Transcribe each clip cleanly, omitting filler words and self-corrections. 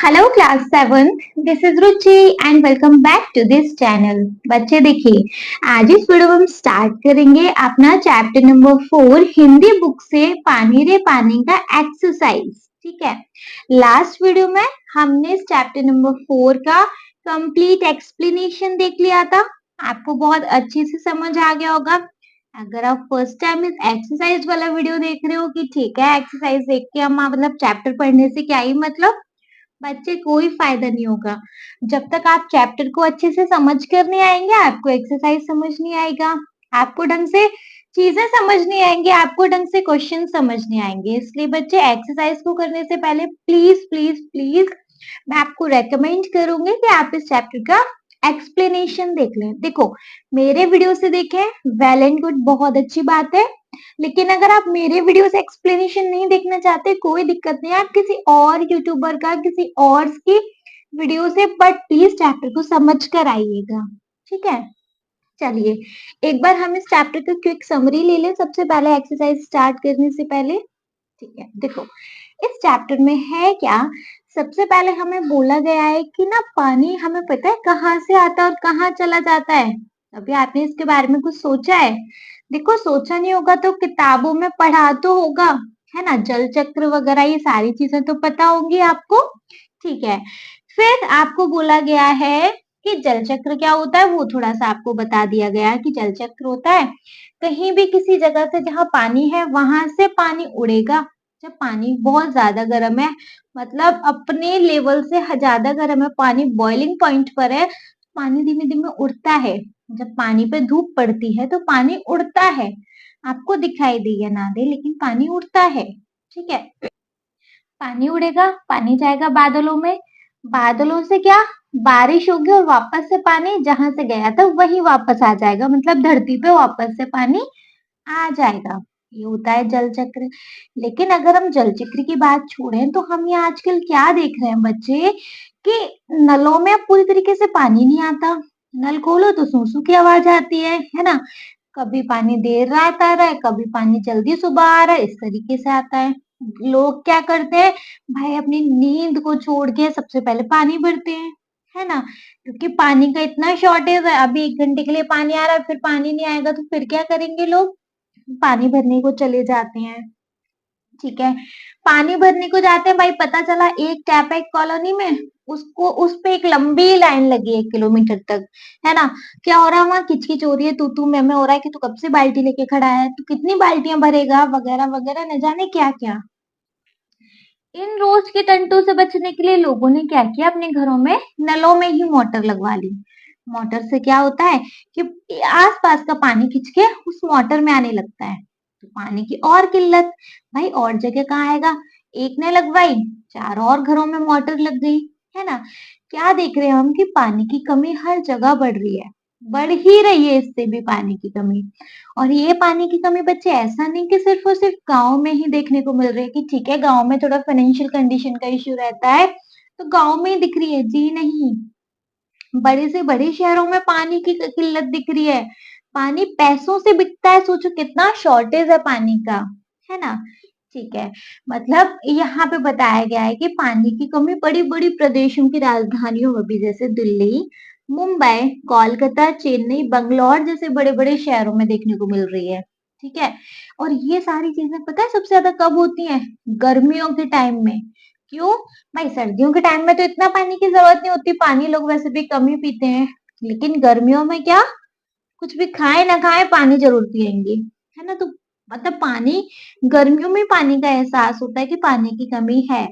Hello class 7। This is Ruchi and welcome back to this channel. बच्चे देखिए, आज इस वीडियो में हम स्टार्ट करेंगे अपना चैप्टर नंबर 4 हिंदी बुक से पानी रे पानी का एक्सरसाइज। ठीक है, लास्ट वीडियो में हमने इस चैप्टर नंबर 4 का कंप्लीट एक्सप्लेनेशन देख लिया था। आपको बहुत अच्छे से समझ आ गया होगा। अगर आप फर्स्ट टाइम इस एक्सरसाइज वाला वीडियो देख रहे हो कि ठीक है, एक्सरसाइज देख के हम मतलब चैप्टर पढ़ने से क्या ही मतलब, बच्चे कोई फायदा नहीं होगा। जब तक आप चैप्टर को अच्छे से समझ कर नहीं आएंगे, आपको एक्सरसाइज समझ नहीं आएगा, आपको ढंग से चीजें समझ नहीं आएंगे, आपको ढंग से क्वेश्चन समझ नहीं आएंगे। इसलिए बच्चे एक्सरसाइज को करने से पहले प्लीज प्लीज प्लीज मैं आपको रेकमेंड करूंगी कि आप इस चैप्टर का एक्सप्लेनेशन देख लें। देखो, मेरे वीडियो से देखें, वेल एंड गुड, बहुत अच्छी बात है। लेकिन अगर आप मेरे वीडियो से एक्सप्लेनेशन नहीं देखना चाहते, कोई दिक्कत नहीं, आप किसी और यूट्यूबर का, किसी और की वीडियो से, बट प्लीज चैप्टर को समझ कर आइएगा। ठीक है, चलिए एक बार हम इस चैप्टर का क्विक समरी ले लें सबसे पहले एक्सरसाइज स्टार्ट करने से पहले। ठीक है, देखो इस चैप्टर में है क्या। सबसे पहले हमें बोला गया है कि ना पानी हमें पता है कहाँ से आता है और कहाँ चला जाता है। अभी आपने इसके बारे में कुछ सोचा है? देखो, सोचा नहीं होगा तो किताबों में पढ़ा तो होगा, है ना। जल चक्र वगैरह ये सारी चीजें तो पता होंगी आपको। ठीक है, फिर आपको बोला गया है कि जल चक्र क्या होता है, वो थोड़ा सा आपको बता दिया गया है कि जल चक्र होता है कहीं भी किसी जगह से जहां पानी है वहां से पानी उड़ेगा। जब पानी बहुत ज्यादा गर्म है, मतलब अपने लेवल से ज्यादा गर्म है, पानी बॉइलिंग पॉइंट पर है, पानी धीमे धीमे उड़ता है। जब पानी पे धूप पड़ती है तो पानी उड़ता है। आपको दिखाई दे या ना दे, लेकिन पानी उड़ता है। ठीक है, पानी उड़ेगा, पानी जाएगा बादलों में, बादलों से क्या, बारिश होगी और वापस से पानी जहां से गया था वही वापस आ जाएगा, मतलब धरती पे वापस से पानी आ जाएगा। ये होता है जल चक्र। लेकिन अगर हम जल चक्र की बात छोड़ें तो हम ये आजकल क्या देख रहे हैं बच्चे, कि नलों में अब पूरी तरीके से पानी नहीं आता। नल खोलो तो सू की आवाज आती है ना। कभी पानी देर रात आ रहा है, कभी पानी जल्दी सुबह आ रहा है, इस तरीके से आता है। लोग क्या करते हैं भाई, अपनी नींद को छोड़ के सबसे पहले पानी भरते हैं, है ना। क्योंकि पानी का इतना शॉर्टेज है, अभी 1 घंटे के लिए पानी आ रहा है, फिर पानी नहीं आएगा तो फिर क्या करेंगे लोग, पानी भरने को चले जाते हैं। ठीक है, पानी भरने को जाते हैं भाई, पता चला एक टैप है एक कॉलोनी में, उसको उस पे एक लंबी लाइन लगी है 1 किलोमीटर तक, है ना। क्या हो रहा है वहां, किचकिच हो रही है, तू मैं हो रहा है कि तू कब से बाल्टी लेके खड़ा है, तू कितनी बाल्टियां भरेगा, वगैरह वगैरह, न जाने क्या क्या। इन रोज के टंटू से बचने के लिए लोगों ने क्या किया, अपने घरों में नलों में ही मोटर लगवा ली। मोटर से क्या होता है कि आसपास का पानी खिंच के उस मोटर में आने लगता है, तो पानी की और किल्लत। भाई और जगह कहाँ आएगा, एक ने लगवाई, 4 और घरों में मोटर लग गई, है ना। क्या देख रहे हैं हम कि पानी की कमी हर जगह बढ़ रही है, बढ़ ही रही है इससे भी पानी की कमी। और ये पानी की कमी बच्चे ऐसा नहीं कि सिर्फ और सिर्फ गांव में ही देखने को मिल रही है, कि ठीक है गांव में थोड़ा फाइनेंशियल कंडीशन का इश्यू रहता है तो गांव में ही दिख रही है, जी नहीं। बड़े से बड़े शहरों में पानी की किल्लत दिख रही है, पानी पैसों से बिकता है, सोचो कितना शॉर्टेज है पानी का, है ना। ठीक है, मतलब यहाँ पे बताया गया है कि पानी की कमी बड़ी बड़ी प्रदेशों की राजधानियों में भी, जैसे दिल्ली, मुंबई, कोलकाता, चेन्नई, बंगलौर जैसे बड़े बड़े शहरों में देखने को मिल रही है। ठीक है, और ये सारी चीजें पता है सबसे ज्यादा कब होती हैं, गर्मियों के टाइम में। क्यों भाई, सर्दियों के टाइम में तो इतना पानी की जरूरत नहीं होती, पानी लोग वैसे भी कम ही पीते हैं। लेकिन गर्मियों में क्या, कुछ भी खाए ना खाए पानी जरूर पियेंगे, है ना। तो मतलब पानी, गर्मियों में पानी का एहसास होता है कि पानी की कमी है।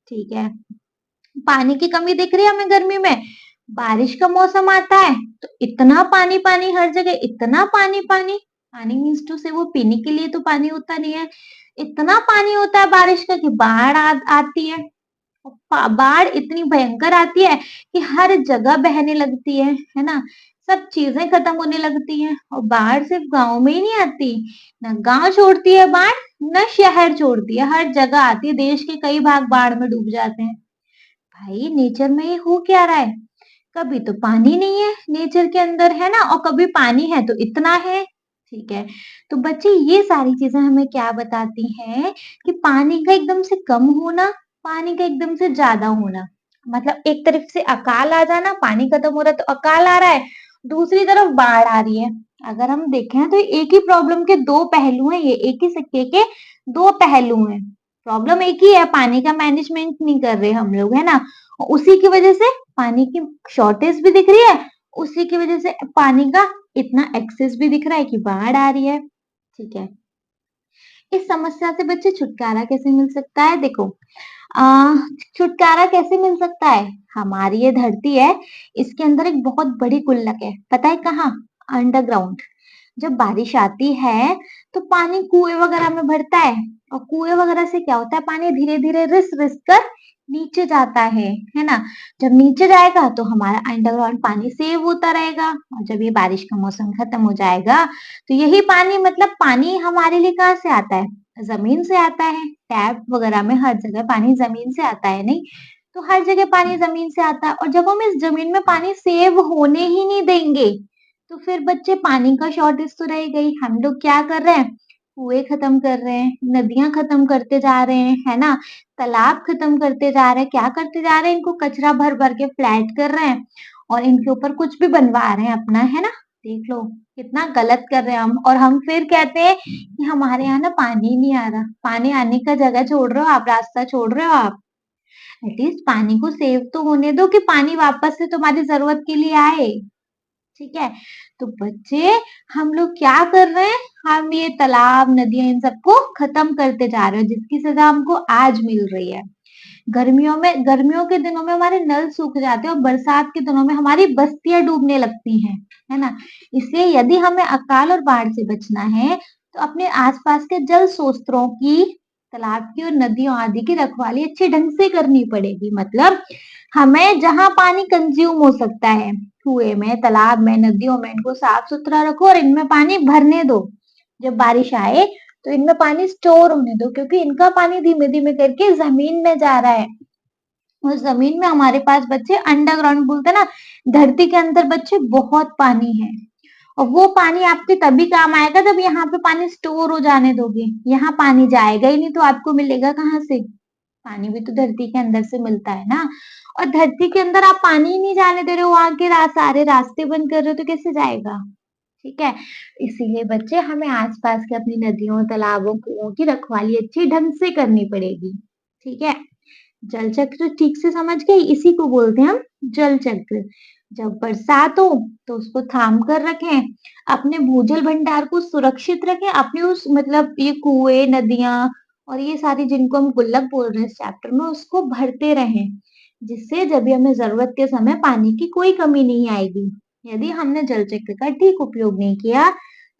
ठीक है, पानी की कमी दिख रही है हमें गर्मी में, बारिश का मौसम आता है तो इतना पानी पानी हर जगह, इतना पानी पानी, पानी मीन्स टू से वो पीने के लिए तो पानी होता नहीं है, इतना पानी होता है बारिश का कि बाढ़ आती है। बाढ़ इतनी भयंकर आती है कि हर जगह बहने लगती है ना। सब चीजें खत्म होने लगती हैं, और बाढ़ सिर्फ गांव में ही नहीं आती, ना गांव छोड़ती है बाढ़, न शहर छोड़ती है, हर जगह आती है, देश के कई भाग बाढ़ में डूब जाते हैं। भाई नेचर में ये हो क्या रहा है, कभी तो पानी नहीं है नेचर के अंदर, है ना, और कभी पानी है तो इतना है। ठीक है, तो बच्चे ये सारी चीजें हमें क्या बताती हैं, कि पानी का एकदम से कम होना, पानी का एकदम से ज्यादा होना। मतलब एक तरफ से अकाल आ जाना, पानी खत्म हो रहा है तो अकाल आ रहा है, दूसरी तरफ बाढ़ आ रही है। अगर हम देखें तो एक ही प्रॉब्लम के दो पहलू हैं, ये एक ही सिक्के के दो पहलू हैं। प्रॉब्लम एक ही है, पानी का मैनेजमेंट नहीं कर रहे हम लोग, है ना। उसी की वजह से पानी की शॉर्टेज भी दिख रही है, उसी की वजह से पानी का इतना एक्सेस भी दिख रहा है कि बाढ़ आ रही है। ठीक है, इस समस्या से बच्चे छुटकारा कैसे मिल सकता है? देखो, आ, छुटकारा कैसे मिल सकता है? हमारी ये धरती है, इसके अंदर एक बहुत बड़ी गुल्लक है, पता है कहाँ? अंडरग्राउंड। जब बारिश आती है तो पानी कुएं वगैरह में भरता है, और कुएं वगैरह से क्या होता है, पानी धीरे धीरे रिस रिस कर नीचे जाता है ना। जब नीचे जाएगा तो हमारा अंडरग्राउंड पानी सेव होता रहेगा, और जब ये बारिश का मौसम खत्म हो जाएगा तो यही पानी, मतलब पानी हमारे लिए कहाँ से आता है? जमीन से आता है। टैप वगैरह में हर जगह पानी जमीन से आता है, नहीं? तो हर जगह पानी जमीन से आता है, और जब हम इस जमीन में पानी सेव होने ही नहीं देंगे तो फिर बच्चे पानी का शॉर्टेज तो रहेगा ही। हम लोग क्या कर रहे हैं? कुएं खत्म कर रहे हैं, नदियां खत्म करते जा रहे हैं, है ना। तालाब खत्म करते जा रहे हैं, क्या करते जा रहे हैं? इनको कचरा भर भर के फ्लैट कर रहे हैं, और इनके ऊपर कुछ भी बनवा रहे हैं अपना, है ना। देख लो कितना गलत कर रहे हैं हम, और हम फिर कहते हैं कि हमारे यहाँ ना पानी नहीं आ रहा। पानी आने का जगह छोड़ रहे हो आप, रास्ता छोड़ रहे हो आप। एटलीस्ट पानी को सेव तो होने दो कि पानी वापस से तुम्हारी जरूरत के लिए आए। ठीक है, तो बच्चे, हम लोग क्या कर रहे हैं? हम ये तालाब, नदियां, इन सबको खत्म करते जा रहे हैं, जिसकी सजा हमको आज मिल रही है। गर्मियों के दिनों में हमारे नल सूख जाते हैं, और बरसात के दिनों में हमारी बस्तियां डूबने लगती हैं, है ना। इसलिए यदि हमें अकाल और बाढ़ से बचना है तो अपने आसपास के जल स्रोतों की, तालाब की और नदियों आदि की रखवाली अच्छे ढंग से करनी पड़ेगी। मतलब हमें जहां पानी कंज्यूम हो सकता है, कुएं में, तालाब में, नदियों में, इनको साफ सुथरा रखो और इनमें पानी भरने दो। जब बारिश आए तो इनमें पानी स्टोर होने दो, क्योंकि इनका पानी धीमे धीमे करके जमीन में जा रहा है। और जमीन में हमारे पास बच्चे अंडरग्राउंड बोलते हैं ना, धरती के अंदर बच्चे बहुत पानी है। और वो पानी आपके तभी काम आएगा जब यहाँ पे पानी स्टोर हो जाने दोगे। यहाँ पानी जाएगा ही नहीं तो आपको मिलेगा कहाँ से? पानी भी तो धरती के अंदर से मिलता है ना। और धरती के अंदर आप पानी ही नहीं जाने दे रहे हो, वहां के सारे रास्ते बंद कर रहे हो, तो कैसे जाएगा? ठीक है, इसीलिए बच्चे हमें आसपास के अपनी नदियों, तालाबों, कुओं की रखवाली अच्छी ढंग से करनी पड़ेगी। ठीक है, जल चक्र ठीक से समझ गए? इसी को बोलते हैं हम जल चक्र। जब बरसात हो तो उसको थाम कर रखें, अपने भूजल भंडार को सुरक्षित रखें, अपने उस, मतलब ये कुएं, नदियां और ये सारी जिनको हम गुल्लक बोल रहे हैं इस चैप्टर में, उसको भरते रहें, जिससे जब भी हमें जरूरत के समय पानी की कोई कमी नहीं आएगी। यदि हमने जल चक्र का ठीक उपयोग नहीं किया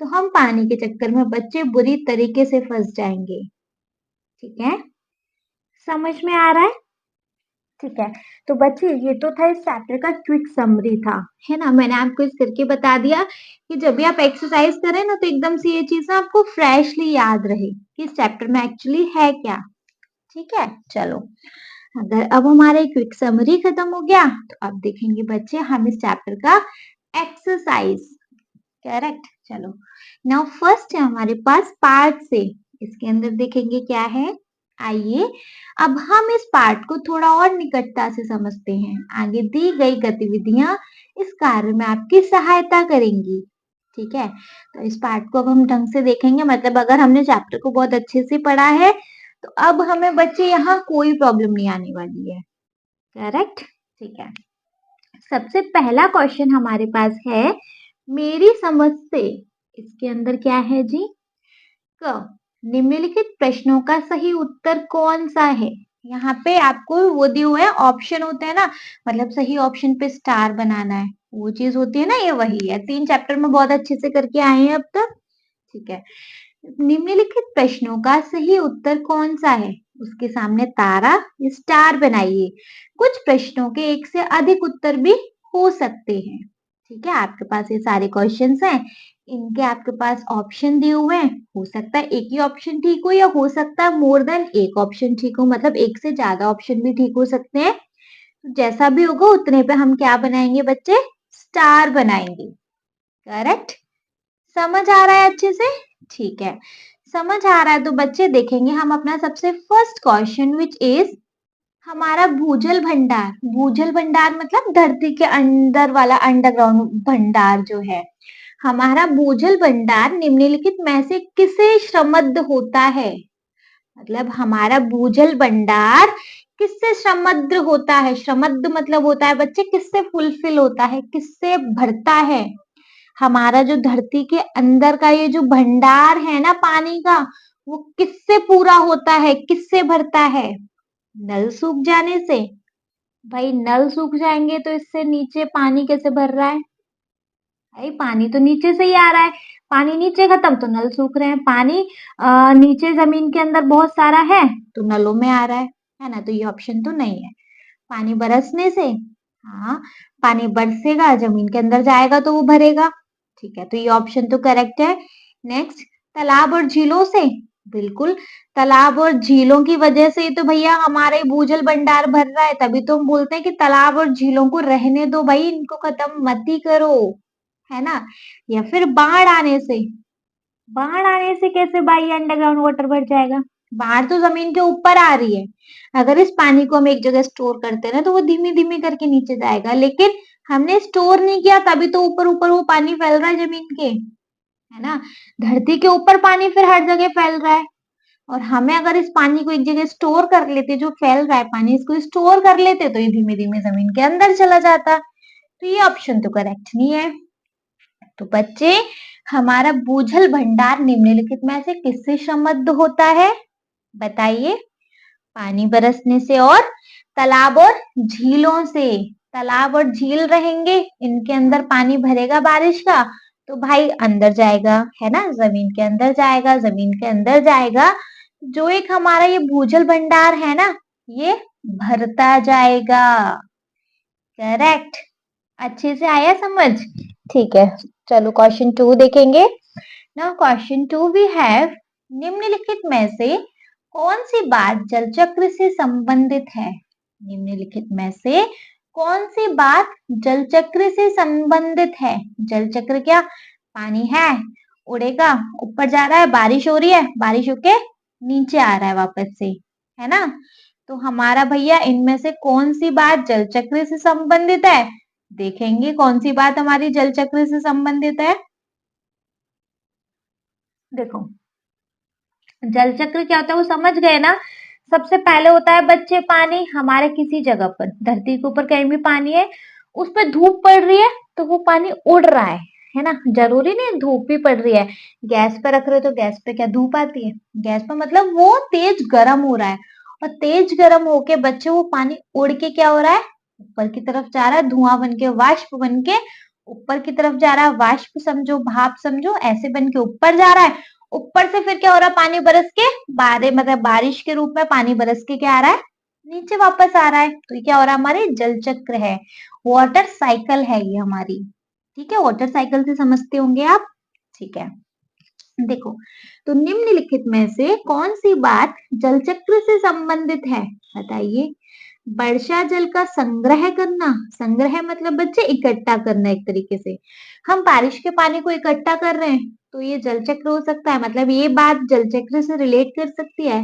तो हम पानी के चक्कर में बच्चे बुरी तरीके से फंस जाएंगे। ठीक है, समझ में आ रहा है? ठीक है, तो बच्चे ये तो था इस चैप्टर का क्विक समरी था, है ना। मैंने आपको इस करके बता दिया कि जब भी आप एक्सरसाइज करें ना तो एकदम से ये चीज ना आपको फ्रेशली याद रहे कि इस चैप्टर में एक्चुअली है क्या। ठीक है, चलो, अगर अब हमारे क्विक समरी खत्म हो गया तो अब देखेंगे बच्चे हम इस चैप्टर का एक्सरसाइज। करेक्ट, चलो, नाउ फर्स्ट है हमारे पास पार्ट से। इसके अंदर देखेंगे क्या है। आइए अब हम इस पार्ट को थोड़ा और निकटता से समझते हैं। आगे दी गई गतिविधियां इस कार्य में आपकी सहायता करेंगी। ठीक है, तो इस पार्ट को अब हम ढंग से देखेंगे, मतलब अगर हमने चैप्टर को बहुत अच्छे से पढ़ा है तो अब हमें बच्चे यहाँ कोई प्रॉब्लम नहीं आने वाली है। करेक्ट, ठीक है। सबसे पहला क्वेश्चन हमारे पास है, मेरी समझ से। इसके अंदर क्या है जी? क, निम्नलिखित प्रश्नों का सही उत्तर कौन सा है? यहाँ पे आपको वो दिए हुए ऑप्शन होते हैं ना, मतलब सही ऑप्शन पे स्टार बनाना है, वो चीज होती है ना, ये वही है। 3 चैप्टर में बहुत अच्छे से करके आए हैं अब तक। ठीक है, निम्नलिखित प्रश्नों का सही उत्तर कौन सा है? उसके सामने तारा, स्टार बनाइए। कुछ प्रश्नों के एक से अधिक उत्तर भी हो सकते हैं। ठीक है, आपके पास ये सारे क्वेश्चंस हैं, इनके आपके पास ऑप्शन दिए हुए हैं। हो सकता है एक ही ऑप्शन ठीक हो, या हो सकता है मोर देन एक ऑप्शन ठीक हो, मतलब एक से ज्यादा ऑप्शन भी ठीक हो सकते हैं। तो जैसा भी होगा उतने पे हम क्या बनाएंगे बच्चे? स्टार बनाएंगे। करेक्ट, समझ आ रहा है अच्छे से? ठीक है, समझ आ रहा है तो बच्चे देखेंगे हम अपना सबसे फर्स्ट क्वेश्चन विच इज, हमारा भूजल भंडार मतलब धरती के अंदर वाला अंडरग्राउंड भंडार जो है। हमारा भूजल भंडार निम्नलिखित में से किससे श्रमद्ध होता है? मतलब हमारा भूजल भंडार किससे श्रमद्ध होता है? श्रमद्ध मतलब होता है बच्चे किससे फुलफिल होता है, किससे भरता है? हमारा जो धरती के अंदर का ये जो भंडार है ना पानी का, वो किससे पूरा होता है, किससे भरता है? नल सूख जाने से। भाई नल सूख जाएंगे तो इससे नीचे पानी कैसे भर रहा है? भाई पानी तो नीचे से ही आ रहा है, पानी नीचे खत्म तो नल सूख रहे हैं। पानी नीचे जमीन के अंदर बहुत सारा है तो नलों में आ रहा है ना? तो ये ऑप्शन तो नहीं है। पानी बरसने से, हाँ, पानी बरसेगा जमीन के अंदर जाएगा तो वो भरेगा। ठीक है, तो ये ऑप्शन तो करेक्ट है। नेक्स्ट, तालाब और झीलों से। बिल्कुल, तालाब और झीलों की वजह से ही तो भैया हमारे भूजल भंडार भर रहा है, तभी तो हम बोलते हैं कि तालाब और झीलों को रहने दो भाई, इनको खत्म मत ही करो, है ना? या फिर बाढ़ आने से। बाढ़ आने से कैसे भाई अंडरग्राउंड वाटर भर जाएगा? बाढ़ तो जमीन के ऊपर आ रही है। अगर इस पानी को हम एक जगह स्टोर करते हैं ना तो वो धीमे धीमे करके नीचे जाएगा, लेकिन हमने स्टोर नहीं किया तभी तो ऊपर ऊपर वो पानी फैल रहा है जमीन के, है ना? धरती के ऊपर पानी फिर हर जगह फैल रहा है, और हमें अगर इस पानी को एक जगह स्टोर कर लेते, जो फैल रहा है पानी इसको स्टोर कर लेते तो ये धीमे धीमे जमीन के अंदर चला जाता। तो ये ऑप्शन तो करेक्ट नहीं है। तो बच्चे, हमारा भूजल भंडार निम्नलिखित में से किससे समृद्ध होता है? बताइए। पानी बरसने से और तालाब और झीलों से। तालाब और झील रहेंगे, इनके अंदर पानी भरेगा बारिश का तो भाई अंदर जाएगा, है ना? जमीन के अंदर जाएगा, जमीन के अंदर जाएगा, जो एक हमारा ये भूजल भंडार है ना, ये भरता जाएगा। करेक्ट। अच्छे से आया समझ? ठीक है, चलो क्वेश्चन 2 देखेंगे। नाउ क्वेश्चन 2 वी हैव, निम्नलिखित में से कौन सी बात जल चक्र से संबंधित है? निम्नलिखित में से कौन सी बात जल चक्र से संबंधित है? जल चक्र क्या? पानी है, उड़ेगा, ऊपर जा रहा है, बारिश हो रही है, बारिश होके नीचे आ रहा है वापस से, है ना? तो हमारा भैया इनमें से कौन सी बात जल चक्र से संबंधित है? देखेंगे कौन सी बात हमारी जल चक्र से संबंधित है। देखो, जल चक्र क्या होता है वो समझ गए ना? सबसे पहले होता है बच्चे पानी, हमारे किसी जगह पर धरती के ऊपर कहीं भी पानी है, उस पर धूप पड़ रही है तो वो पानी उड़ रहा है ना? जरूरी नहीं धूप भी पड़ रही है, गैस पे रख रहे हो तो गैस पे क्या धूप आती है? गैस पे मतलब वो तेज गर्म हो रहा है, और तेज गर्म होके बच्चे वो पानी उड़ के क्या हो रहा है? ऊपर की तरफ जा रहा है, धुआं बन के, वाष्प बन के ऊपर की तरफ जा रहा है। वाष्प समझो, भाप समझो, ऐसे बन के ऊपर जा रहा है। ऊपर से फिर क्या हो रहा है? पानी बरस के मतलब बारिश के रूप में पानी बरस के क्या आ रहा है? नीचे वापस आ रहा है। तो ये क्या हो रहा है? हमारे जल चक्र है, वाटर साइकिल है ये हमारी। ठीक है, वाटर साइकिल से समझते होंगे आप। ठीक है, देखो, तो निम्नलिखित में से कौन सी बात जल चक्र से संबंधित है? बताइए। वर्षा जल का संग्रह करना। संग्रह मतलब बच्चे इकट्ठा करना, एक तरीके से हम बारिश के पानी को इकट्ठा कर रहे हैं तो ये जल चक्र हो सकता है। मतलब ये बात जल चक्र से रिलेट कर सकती है?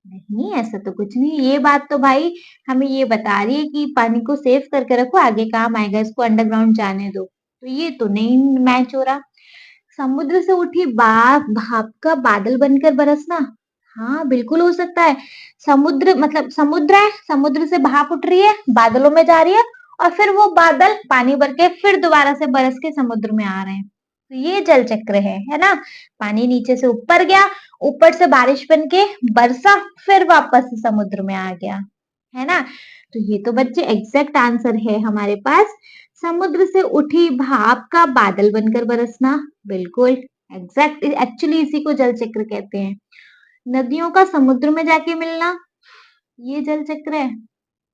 नहीं, ऐसा तो कुछ नहीं। ये बात तो भाई हमें ये बता रही है कि पानी को सेव करके रखो, आगे काम आएगा, इसको अंडरग्राउंड जाने दो। तो ये तो नहीं मैच हो रहा। समुद्र से उठी भाप का बादल बनकर बरसना। हाँ, बिल्कुल हो सकता है। समुद्र मतलब समुद्र है, समुद्र से भाप उठ रही है, बादलों में जा रही है, और फिर वो बादल पानी भर के फिर दोबारा से बरस के समुद्र में आ रहे हैं। तो ये जल चक्र है ना? पानी नीचे से ऊपर गया, ऊपर से बारिश बन के बरसा, फिर वापस से समुद्र में आ गया, है ना? तो ये तो बच्चे एग्जैक्ट आंसर है हमारे पास। समुद्र से उठी भाप का बादल बनकर बरसना, बिल्कुल एग्जैक्ट, एक्चुअली इसी को जल चक्र कहते हैं। नदियों का समुद्र में जाके मिलना, ये जल चक्र है।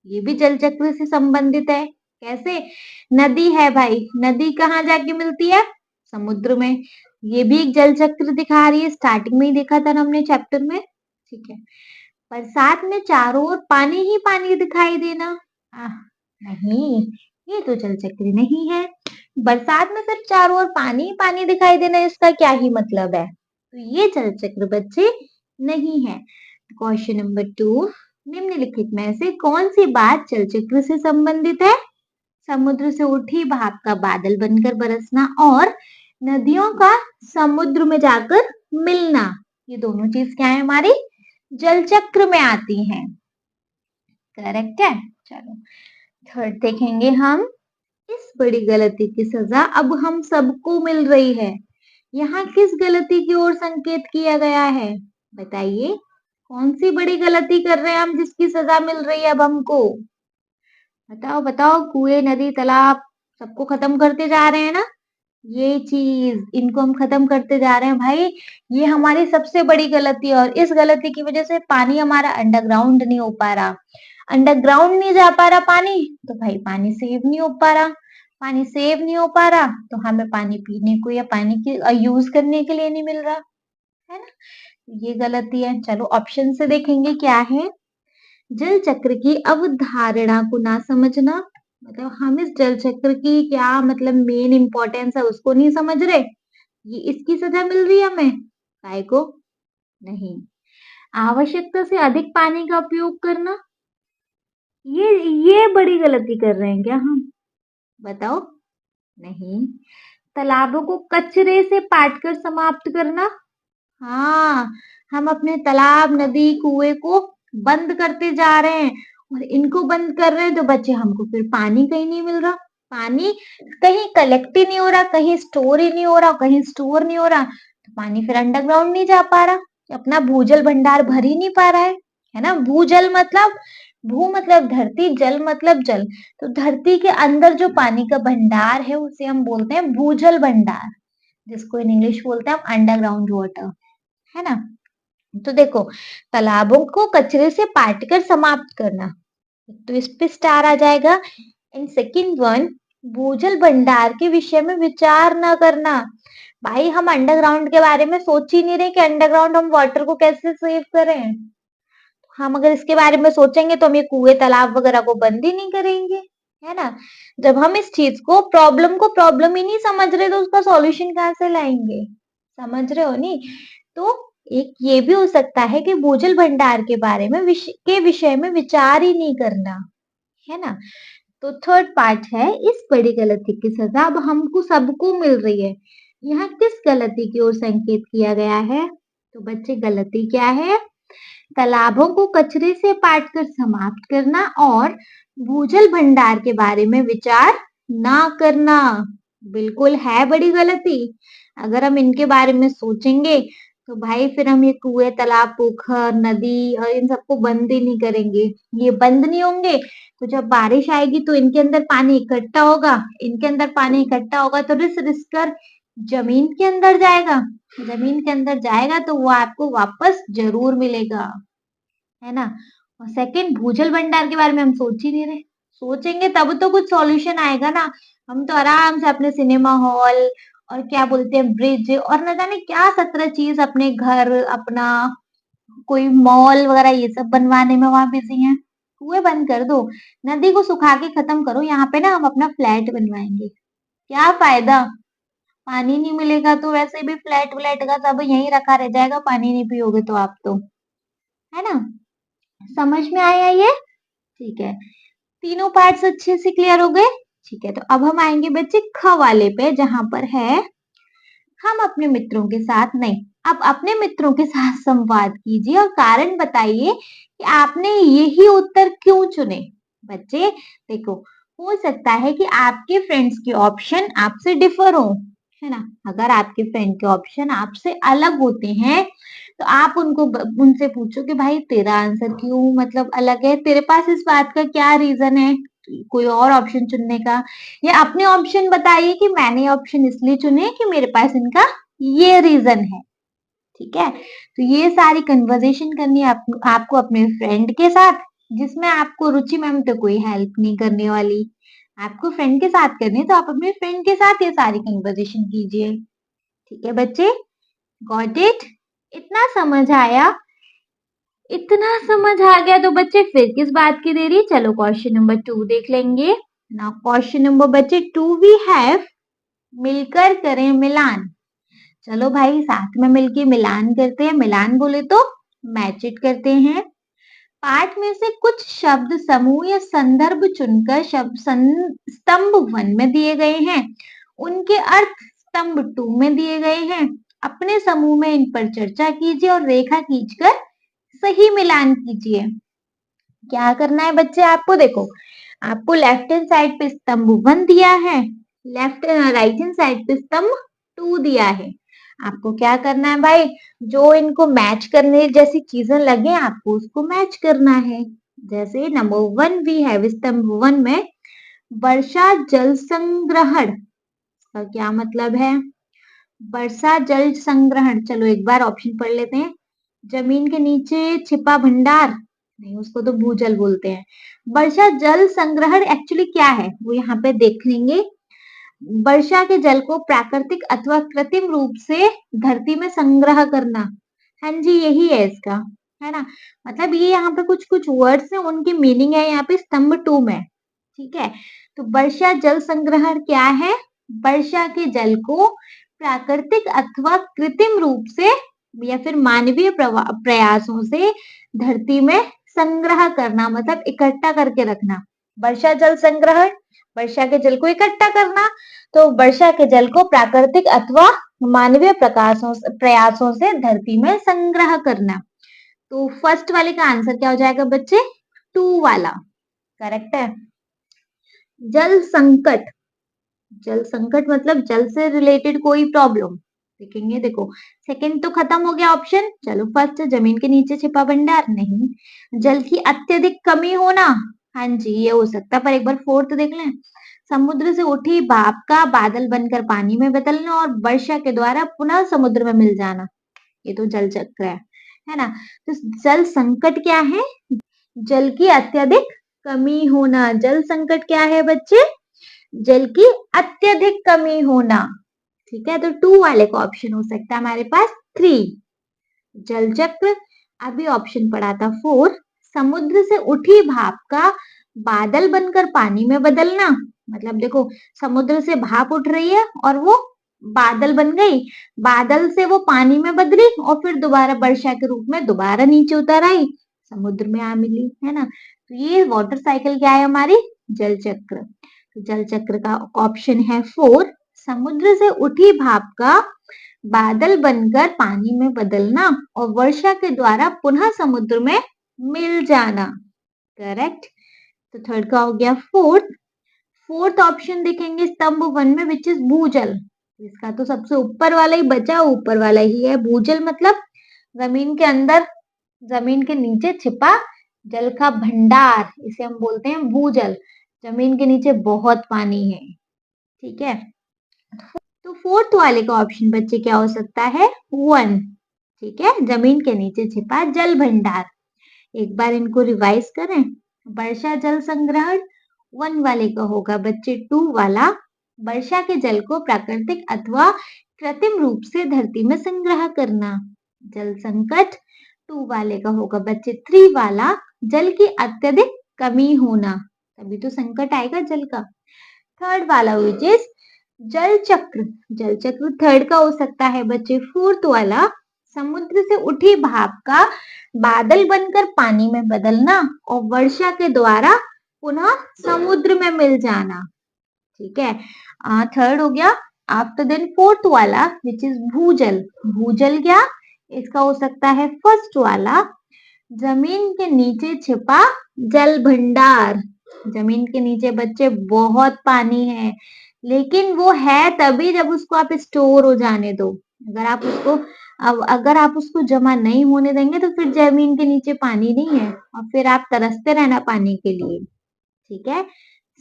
ये भी जल चक्र से संबंधित है। कैसे? नदी है भाई, नदी कहाँ जाके मिलती है? समुद्र में। ये भी एक जल चक्र दिखा रही है, स्टार्टिंग में ही देखा था ना हमने चैप्टर में। ठीक है, बरसात में चारों ओर पानी ही पानी दिखाई देना। आह, नहीं, ये तो जल चक्र नहीं है। बरसात में सिर्फ चारों ओर पानी ही पानी दिखाई देना, इसका क्या ही मतलब है? तो ये जल चक्र बच्चे नहीं है। क्वेश्चन नंबर 2, निम्नलिखित में से कौन सी बात जलचक्र से संबंधित है? समुद्र से उठी भाप का बादल बनकर बरसना और नदियों का समुद्र में जाकर मिलना, ये दोनों चीज क्या है हमारी जलचक्र में आती हैं। करेक्ट है। चलो थर्ड देखेंगे हम। इस बड़ी गलती की सजा अब हम सबको मिल रही है। यहाँ किस गलती की ओर संकेत किया गया है? बताइए कौन सी बड़ी गलती कर रहे हैं हम जिसकी सजा मिल रही है अब हमको? बताओ बताओ, कुएं नदी तालाब सबको खत्म करते जा रहे हैं ना, ये चीज इनको हम खत्म करते जा रहे हैं भाई। ये हमारी सबसे बड़ी गलती है और इस गलती की वजह से पानी हमारा अंडरग्राउंड नहीं हो पा रहा। अंडरग्राउंड नहीं जा पा रहा पानी, तो भाई पानी सेव नहीं हो पा रहा। पानी सेव नहीं हो पा रहा तो हमें पानी पीने को या पानी के यूज करने के लिए नहीं मिल रहा, है ना। ये गलती है। चलो ऑप्शन से देखेंगे क्या है। जल चक्र की अवधारणा को ना समझना, मतलब हम इस जल चक्र की क्या मतलब मेन इंपॉर्टेंस है उसको नहीं समझ रहे, ये इसकी सजा मिल रही है हमें। काय को? नहीं। आवश्यकता से अधिक पानी का उपयोग करना, ये बड़ी गलती कर रहे हैं क्या हम? बताओ। नहीं। तालाबों को कचरे से पाटकर समाप्त करना, हाँ, हम अपने तालाब नदी कुएं को बंद करते जा रहे हैं और इनको बंद कर रहे हैं तो बच्चे हमको फिर पानी कहीं नहीं मिल रहा। पानी कहीं कलेक्ट ही नहीं हो रहा, कहीं स्टोर ही नहीं हो रहा, कहीं स्टोर नहीं हो रहा, तो पानी फिर अंडरग्राउंड नहीं जा पा रहा, अपना भूजल भंडार भर ही नहीं पा रहा है ना। भूजल मतलब भू मतलब धरती, जल मतलब जल, तो धरती के अंदर जो पानी का भंडार है उसे हम बोलते हैं भूजल भंडार, जिसको इन इंग्लिश बोलते हैं हम अंडरग्राउंड वाटर, है ना। तो देखो, तालाबों को कचरे से पाटकर समाप्त करना, तो इस पे स्टार आ जाएगा। एंड सेकंड वन, भूजल भंडार के विषय में विचार न करना। भाई हम अंडरग्राउंड के बारे में सोच ही नहीं रहे कि अंडरग्राउंड हम वाटर को कैसे सेव करें। हम अगर इसके बारे में सोचेंगे तो हम ये कुएं तालाब वगैरह को बंद ही नहीं करेंगे, है ना। जब हम इस चीज को प्रॉब्लम ही नहीं समझ रहे तो उसका सॉल्यूशन कहाँ से लाएंगे? समझ रहे हो नहीं? तो एक ये भी हो सकता है कि भूजल भंडार के बारे में विषय में विचार ही नहीं करना, है ना। तो थर्ड पार्ट है, इस बड़ी गलती की सजा अब हमको सबको मिल रही है। यहाँ किस गलती की ओर संकेत किया गया है? तो बच्चे गलती क्या है? तालाबों को कचरे से पाटकर समाप्त करना और भूजल भंडार के बारे में विचार ना करना, बिल्कुल है बड़ी गलती। अगर हम इनके बारे में सोचेंगे तो भाई फिर हम ये कुएं तालाब पोखर नदी और इन सबको बंद ही नहीं करेंगे। ये बंद नहीं होंगे तो जब बारिश आएगी तो इनके अंदर पानी इकट्ठा होगा, इनके अंदर पानी इकट्ठा होगा तो रिस रिस कर जमीन के अंदर जाएगा, जमीन के अंदर जाएगा तो वो आपको वापस जरूर मिलेगा, है ना। और सेकंड, भूजल भंडार के बारे में हम सोच ही नहीं रहे। सोचेंगे तब तो कुछ सॉल्यूशन आएगा ना। हम तो आराम से अपने सिनेमा हॉल और क्या बोलते हैं ब्रिज और न जाने क्या 17 चीज अपने घर अपना कोई मॉल वगैरह ये सब बनवाने में वहां बिजी हैं। कुएं बंद कर दो, नदी को सुखा के खत्म करो, यहाँ पे ना हम अपना फ्लैट बनवाएंगे। क्या फायदा? पानी नहीं मिलेगा तो वैसे भी फ्लैट व्लैट का सब यहीं रखा रह जाएगा, पानी नहीं पियोगे तो आप तो, है ना। समझ में आया ये? ठीक है। तीनों पार्ट्स अच्छे से क्लियर हो गए? ठीक है, तो अब हम आएंगे बच्चे ख वाले पे, जहां पर है हम अपने मित्रों के साथ नहीं, अब अपने मित्रों के साथ संवाद कीजिए और कारण बताइए कि आपने यही उत्तर क्यों चुने। बच्चे देखो, हो सकता है कि आपके फ्रेंड्स के ऑप्शन आपसे डिफर हो, है ना। अगर आपके फ्रेंड के ऑप्शन आपसे अलग होते हैं तो आप उनसे पूछो कि भाई तेरा आंसर क्यों मतलब अलग है, तेरे पास इस बात का क्या रीजन है कोई और ऑप्शन चुनने का, या अपने ऑप्शन बताइए कि मैंने ऑप्शन इसलिए चुने कि मेरे पास इनका ये रीजन है। ठीक है, तो ये सारी कन्वर्सेशन करनी है आपको अपने फ्रेंड के साथ, जिसमें आपको रुचि मैम तो कोई हेल्प नहीं करने वाली, आपको फ्रेंड के साथ करनी है तो आप अपने फ्रेंड के साथ ये सारी कन्वर्सेशन कीजिए। ठीक है बच्चे, गॉट इट? इतना समझ आया? इतना समझ आ गया तो बच्चे फिर किस बात की देरी, चलो क्वेश्चन नंबर 2 देख लेंगे। नाउ क्वेश्चन नंबर बच्चे 2 वी हैव, मिलकर करें मिलान। चलो भाई साथ में मिलके मिलान करते हैं, मिलान बोले तो मैच इट करते हैं। पाठ में से कुछ शब्द समूह या संदर्भ चुनकर स्तंभ 1 में दिए गए हैं, उनके अर्थ स्तंभ 2 में दिए गए हैं। अपने समूह में इन पर चर्चा कीजिए और रेखा खींचकर सही मिलान कीजिए। क्या करना है बच्चे आपको? देखो, आपको लेफ्ट हैंड साइड पे स्तंभ 1 दिया है, राइट हैंड साइड पे स्तंभ 2 दिया है। आपको क्या करना है भाई? जो इनको मैच करने जैसी चीजें लगे आपको उसको मैच करना है। जैसे नंबर 1 वी हैव स्तंभ 1 में वर्षा जल संग्रहण, इसका क्या मतलब है? वर्षा जल संग्रहण, चलो एक बार ऑप्शन पढ़ लेते हैं। जमीन के नीचे छिपा भंडार, नहीं उसको तो भूजल बोलते हैं। वर्षा जल संग्रहण एक्चुअली क्या है वो यहाँ पे देख लेंगे। वर्षा के जल को प्राकृतिक अथवा कृत्रिम रूप से धरती में संग्रह करना। हाँ जी, यही है इसका, है ना? मतलब ये यहाँ पे कुछ कुछ वर्ड्स हैं, उनकी मीनिंग है यहाँ पे स्तंभ 2 में। ठीक है, तो वर्षा जल संग्रहण क्या है? वर्षा के जल को प्राकृतिक अथवा कृत्रिम रूप से या फिर मानवीय प्रयासों से धरती में संग्रह करना, मतलब इकट्ठा करके रखना। वर्षा जल संग्रहण, वर्षा के जल को इकट्ठा करना। तो वर्षा के जल को प्राकृतिक अथवा मानवीय प्रयासों से धरती में संग्रह करना। तो फर्स्ट वाले का आंसर क्या हो जाएगा बच्चे? 2 वाला करेक्ट है। जल संकट, जल संकट मतलब जल से रिलेटेड कोई प्रॉब्लम देखेंगे। देखो, सेकंड तो खत्म हो गया ऑप्शन। चलो फर्स्ट, जमीन के नीचे छिपा भंडार, नहीं। जल की अत्यधिक कमी होना, हाँ जी ये हो सकता है, पर एक बार फोर्थ देख लें। समुद्र से उठी भाप का बादल बनकर पानी में बदलना और वर्षा के द्वारा पुनः समुद्र में मिल जाना, ये तो जल चक्र है ना? तो जल संकट क्या है? जल की अत्यधिक कमी होना। जल संकट क्या है बच्चे? जल की अत्यधिक कमी होना। ठीक है, तो 2 वाले का ऑप्शन हो सकता है हमारे पास 3 जल चक्र। अभी ऑप्शन पड़ा था 4, समुद्र से उठी भाप का बादल बनकर पानी में बदलना। मतलब देखो, समुद्र से भाप उठ रही है और वो बादल बन गई, बादल से वो पानी में बदली और फिर दोबारा वर्षा के रूप में दोबारा नीचे उतर आई, समुद्र में आ मिली, है ना? तो ये वाटर साइकिल क्या है हमारी? जल चक्र। तो जल चक्र का ऑप्शन है 4, समुद्र से उठी भाप का बादल बनकर पानी में बदलना और वर्षा के द्वारा पुनः समुद्र में मिल जाना। करेक्ट। तो थर्ड का हो गया फोर्थ। फोर्थ ऑप्शन देखेंगे स्तंभ 1 में विच इज भूजल। इसका तो सबसे ऊपर वाला ही बचा, ऊपर वाला ही है भूजल, मतलब जमीन के अंदर, जमीन के नीचे छिपा जल का भंडार, इसे हम बोलते हैं भूजल। जमीन के नीचे बहुत पानी है। ठीक है, तो फोर्थ वाले का ऑप्शन बच्चे क्या हो सकता है? 1। ठीक है, जमीन के नीचे छिपा जल भंडार। एक बार इनको रिवाइज करें। वर्षा जल संग्रहण 1 वाले का होगा बच्चे 2 वाला, वर्षा के जल को प्राकृतिक अथवा कृत्रिम रूप से धरती में संग्रह करना। जल संकट 2 वाले का होगा बच्चे 3 वाला, जल की अत्यधिक कमी होना, तभी तो संकट आएगा जल का। थर्ड वाला विच इज जल चक्र। जल चक्र थर्ड का हो सकता है बच्चे 4th वाला, समुद्र से उठी भाप का बादल बनकर पानी में बदलना और वर्षा के द्वारा पुनः समुद्र में मिल जाना। ठीक है, थर्ड हो गया। आफ्टर देन फोर्थ वाला विच इज भूजल। भूजल क्या? इसका हो सकता है फर्स्ट वाला, जमीन के नीचे छिपा जल भंडार। जमीन के नीचे बच्चे बहुत पानी है, लेकिन वो है तभी जब उसको आप स्टोर हो जाने दो। अगर आप उसको जमा नहीं होने देंगे तो फिर जमीन के नीचे पानी नहीं है और फिर आप तरसते रहना पानी के लिए। ठीक है,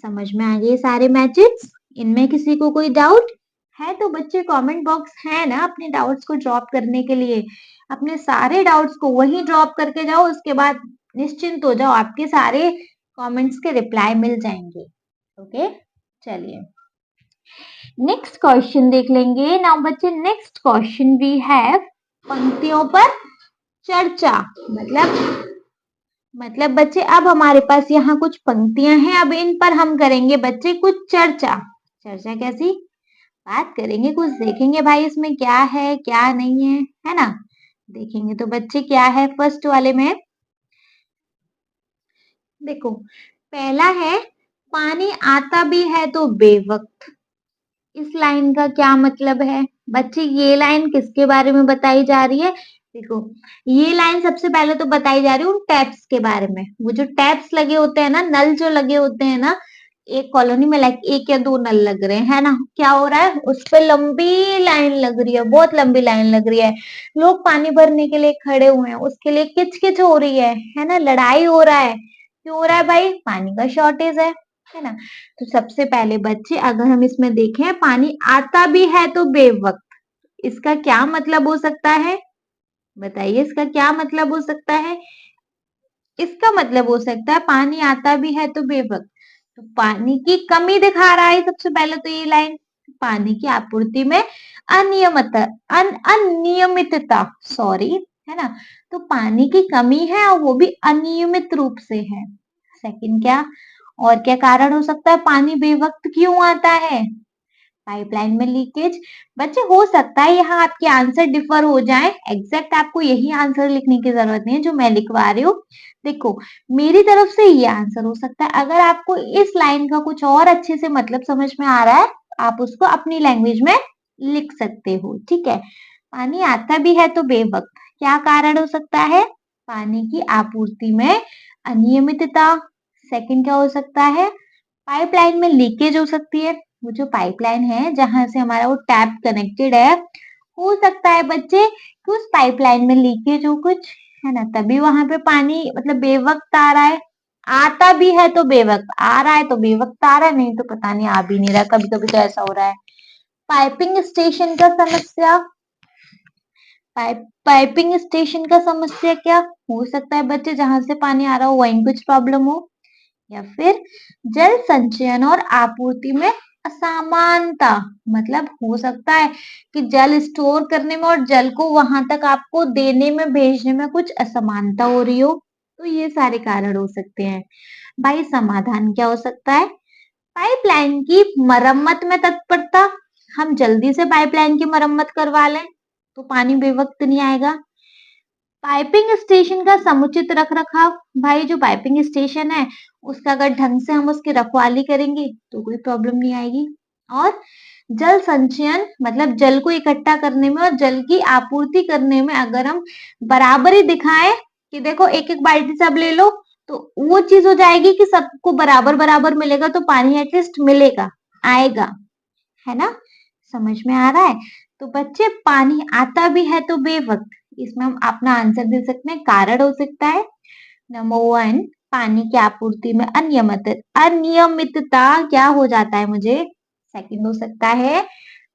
समझ में आ गए सारे मैचेस? इनमें किसी को कोई डाउट है तो बच्चे कमेंट बॉक्स है ना अपने डाउट्स को ड्रॉप करने के लिए। अपने सारे डाउट्स को वही ड्रॉप करके जाओ, उसके बाद निश्चिंत हो जाओ, आपके सारे कमेंट्स के रिप्लाई मिल जाएंगे। ओके, चलिए नेक्स्ट क्वेश्चन देख लेंगे। नाउ बच्चे नेक्स्ट क्वेश्चन वी हैव पंक्तियों पर चर्चा। मतलब बच्चे अब हमारे पास यहाँ कुछ पंक्तियां हैं, अब इन पर हम करेंगे बच्चे कुछ चर्चा। चर्चा कैसी? बात करेंगे, कुछ देखेंगे भाई इसमें क्या है क्या नहीं है ना? देखेंगे तो बच्चे क्या है फर्स्ट वाले में, देखो, पहला है पानी आता भी है तो बेवक्त। इस लाइन का क्या मतलब है? बच्चे ये लाइन किसके बारे में बताई जा रही है? देखो, ये लाइन सबसे पहले तो बताई जा रही है उन टैप्स के बारे में। वो जो टैप्स लगे होते हैं ना, नल जो लगे होते हैं ना, एक कॉलोनी में लाइक एक या दो नल लग रहे हैं, है ना? क्या हो रहा है, उस पे लंबी लाइन लग रही है, बहुत लंबी लाइन लग रही है। लोग पानी भरने के लिए खड़े हुए हैं, उसके लिए किच-किच हो रही है ना? लड़ाई हो रहा है। क्यों हो रहा है भाई? पानी का शॉर्टेज है ना? तो सबसे पहले बच्चे अगर हम इसमें देखें, पानी आता भी है तो बेवक्त, इसका क्या मतलब हो सकता है? बताइए, इसका क्या मतलब हो सकता है? इसका मतलब हो सकता है पानी आता भी है तो बेवक्त। तो पानी की कमी दिखा रहा है सबसे पहले तो ये लाइन। पानी की आपूर्ति में अनियमितता, सॉरी, है ना? तो पानी की कमी है और वो भी अनियमित रूप से है। सेकंड क्या, और क्या कारण हो सकता है, पानी बेवक्त क्यों आता है? पाइपलाइन में लीकेज। बच्चे हो सकता है यहाँ आपके आंसर डिफर हो जाए, एग्जैक्ट आपको यही आंसर लिखने की जरूरत नहीं है जो मैं लिखवा रही हूँ। देखो, मेरी तरफ से ये आंसर हो सकता है। अगर आपको इस लाइन का कुछ और अच्छे से मतलब समझ में आ रहा है, आप उसको अपनी लैंग्वेज में लिख सकते हो, ठीक है? पानी आता भी है तो बेवक्त, क्या कारण हो सकता है? पानी की आपूर्ति में अनियमितता। सेकंड क्या हो सकता है? पाइपलाइन में लीकेज हो सकती है। वो जो पाइपलाइन है जहां से हमारा वो टैप कनेक्टेड है, हो सकता है बच्चे कि उस पाइपलाइन में लीकेज हो कुछ, है ना? तभी वहां पे पानी मतलब बेवक्त आ रहा है। आता भी है तो बेवक्त आ रहा है, तो बेवक्त आ रहा है, नहीं तो पता नहीं आ भी नहीं रहा। कभी कभी तो ऐसा हो रहा है। पाइपिंग स्टेशन का समस्या। पाइपिंग स्टेशन का समस्या क्या हो सकता है बच्चे? जहां से पानी आ रहा हो वहीं कुछ प्रॉब्लम हो, या फिर जल संचयन और आपूर्ति में असमानता। मतलब हो सकता है कि जल स्टोर करने में और जल को वहां तक आपको देने में, भेजने में कुछ असमानता हो रही हो। तो ये सारे कारण हो सकते हैं। भाई समाधान क्या हो सकता है? पाइपलाइन की मरम्मत में तत्परता। हम जल्दी से पाइपलाइन की मरम्मत करवा लें तो पानी बेवक्त नहीं आएगा। पाइपिंग स्टेशन का समुचित रखरखाव। भाई जो पाइपिंग स्टेशन है उसका अगर ढंग से हम उसकी रखवाली करेंगे तो कोई प्रॉब्लम नहीं आएगी। और जल संचयन मतलब जल को इकट्ठा करने में और जल की आपूर्ति करने में अगर हम बराबरी दिखाएं कि देखो एक एक बाल्टी सब ले लो, तो वो चीज हो जाएगी कि सबको बराबर बराबर मिलेगा, तो पानी एटलीस्ट मिलेगा, आएगा, है ना? समझ में आ रहा है? तो बच्चे पानी आता भी है तो बेवक्त, इसमें हम अपना आंसर दे सकते हैं। कारण हो सकता है नंबर वन, पानी की आपूर्ति में अनियमितता क्या हो जाता है मुझे। सेकंड हो सकता है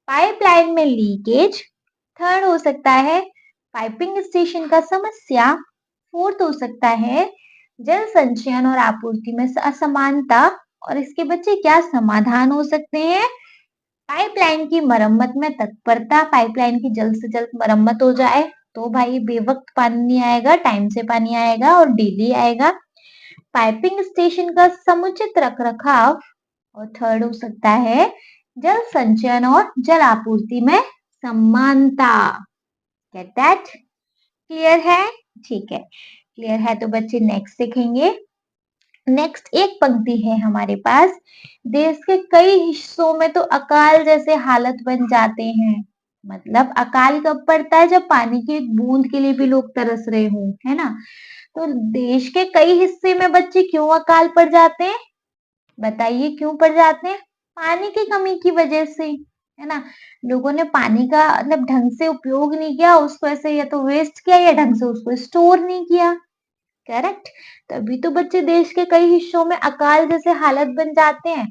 पाइपलाइन में लीकेज। थर्ड हो सकता है पाइपिंग स्टेशन का समस्या। फोर्थ हो सकता है जल संचयन और आपूर्ति में असमानता। और इसके बच्चे क्या समाधान हो सकते हैं? पाइपलाइन की मरम्मत में तत्परता, पाइपलाइन की जल्द से जल्द मरम्मत हो जाए तो भाई बेवक्त पानी नहीं आएगा, टाइम से पानी आएगा और डेली आएगा। पाइपिंग स्टेशन का समुचित रखरखाव। और थर्ड हो सकता है जल संचयन और जल आपूर्ति में समानता। Get that? क्लियर है? ठीक है, क्लियर है तो बच्चे नेक्स्ट देखेंगे। नेक्स्ट एक पंक्ति है हमारे पास, देश के कई हिस्सों में तो अकाल जैसे हालत बन जाते हैं। मतलब अकाल कब पड़ता है? जब पानी की एक बूंद के लिए भी लोग तरस रहे हों, है ना? तो देश के कई हिस्से में बच्चे क्यों अकाल पड़ जाते हैं? बताइए क्यों पड़ जाते हैं? पानी की कमी की वजह से, है ना? लोगों ने पानी का मतलब ढंग से उपयोग नहीं किया, उसको ऐसे या तो वेस्ट किया या ढंग से उसको स्टोर नहीं किया। करेक्ट? तभी तो बच्चे देश के कई हिस्सों में अकाल जैसे हालत बन जाते हैं।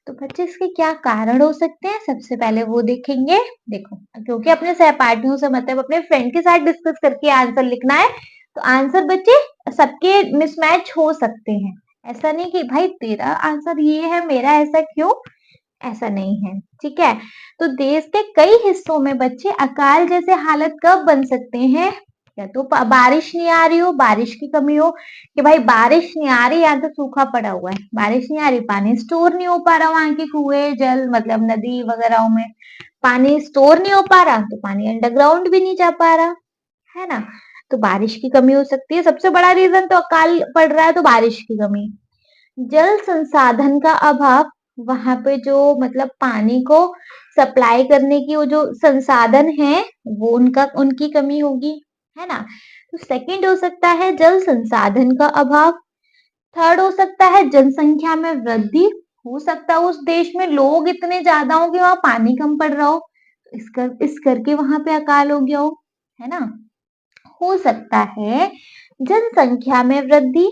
तो बच्चे इसके क्या कारण हो सकते हैं, सबसे पहले वो देखेंगे। देखो, क्योंकि अपने सहपाठियों से मतलब अपने फ्रेंड के साथ डिस्कस करके आंसर लिखना है, तो आंसर बच्चे सबके मिसमैच हो सकते हैं। ऐसा नहीं कि भाई तेरा आंसर ये है मेरा ऐसा क्यों, ऐसा नहीं है, ठीक है? तो देश के कई हिस्सों में बच्चे अकाल जैसे हालत कब बन सकते हैं? या तो बारिश नहीं आ रही हो, बारिश की कमी हो, कि भाई बारिश नहीं आ रही, या तो सूखा पड़ा हुआ है, बारिश नहीं आ रही, पानी स्टोर नहीं हो पा रहा, वहां के कुएं जल मतलब नदी वगैरह में पानी स्टोर नहीं हो पा रहा, तो पानी अंडरग्राउंड भी नहीं जा पा रहा, है ना? तो बारिश की कमी हो सकती है। सबसे बड़ा रीजन तो अकाल पड़ रहा है तो बारिश की कमी। जल संसाधन का अभाव, वहां पे जो मतलब पानी को सप्लाई करने की वो जो संसाधन है वो उनकी कमी होगी, है ना। तो सेकंड हो सकता है जल संसाधन का अभाव। थर्ड हो सकता है जनसंख्या में वृद्धि। हो सकता है उस देश में लोग इतने ज्यादा हो कि वहां पानी कम पड़ रहा हो, इस करके वहां पे अकाल हो गया हो, है ना। हो सकता है जनसंख्या में वृद्धि।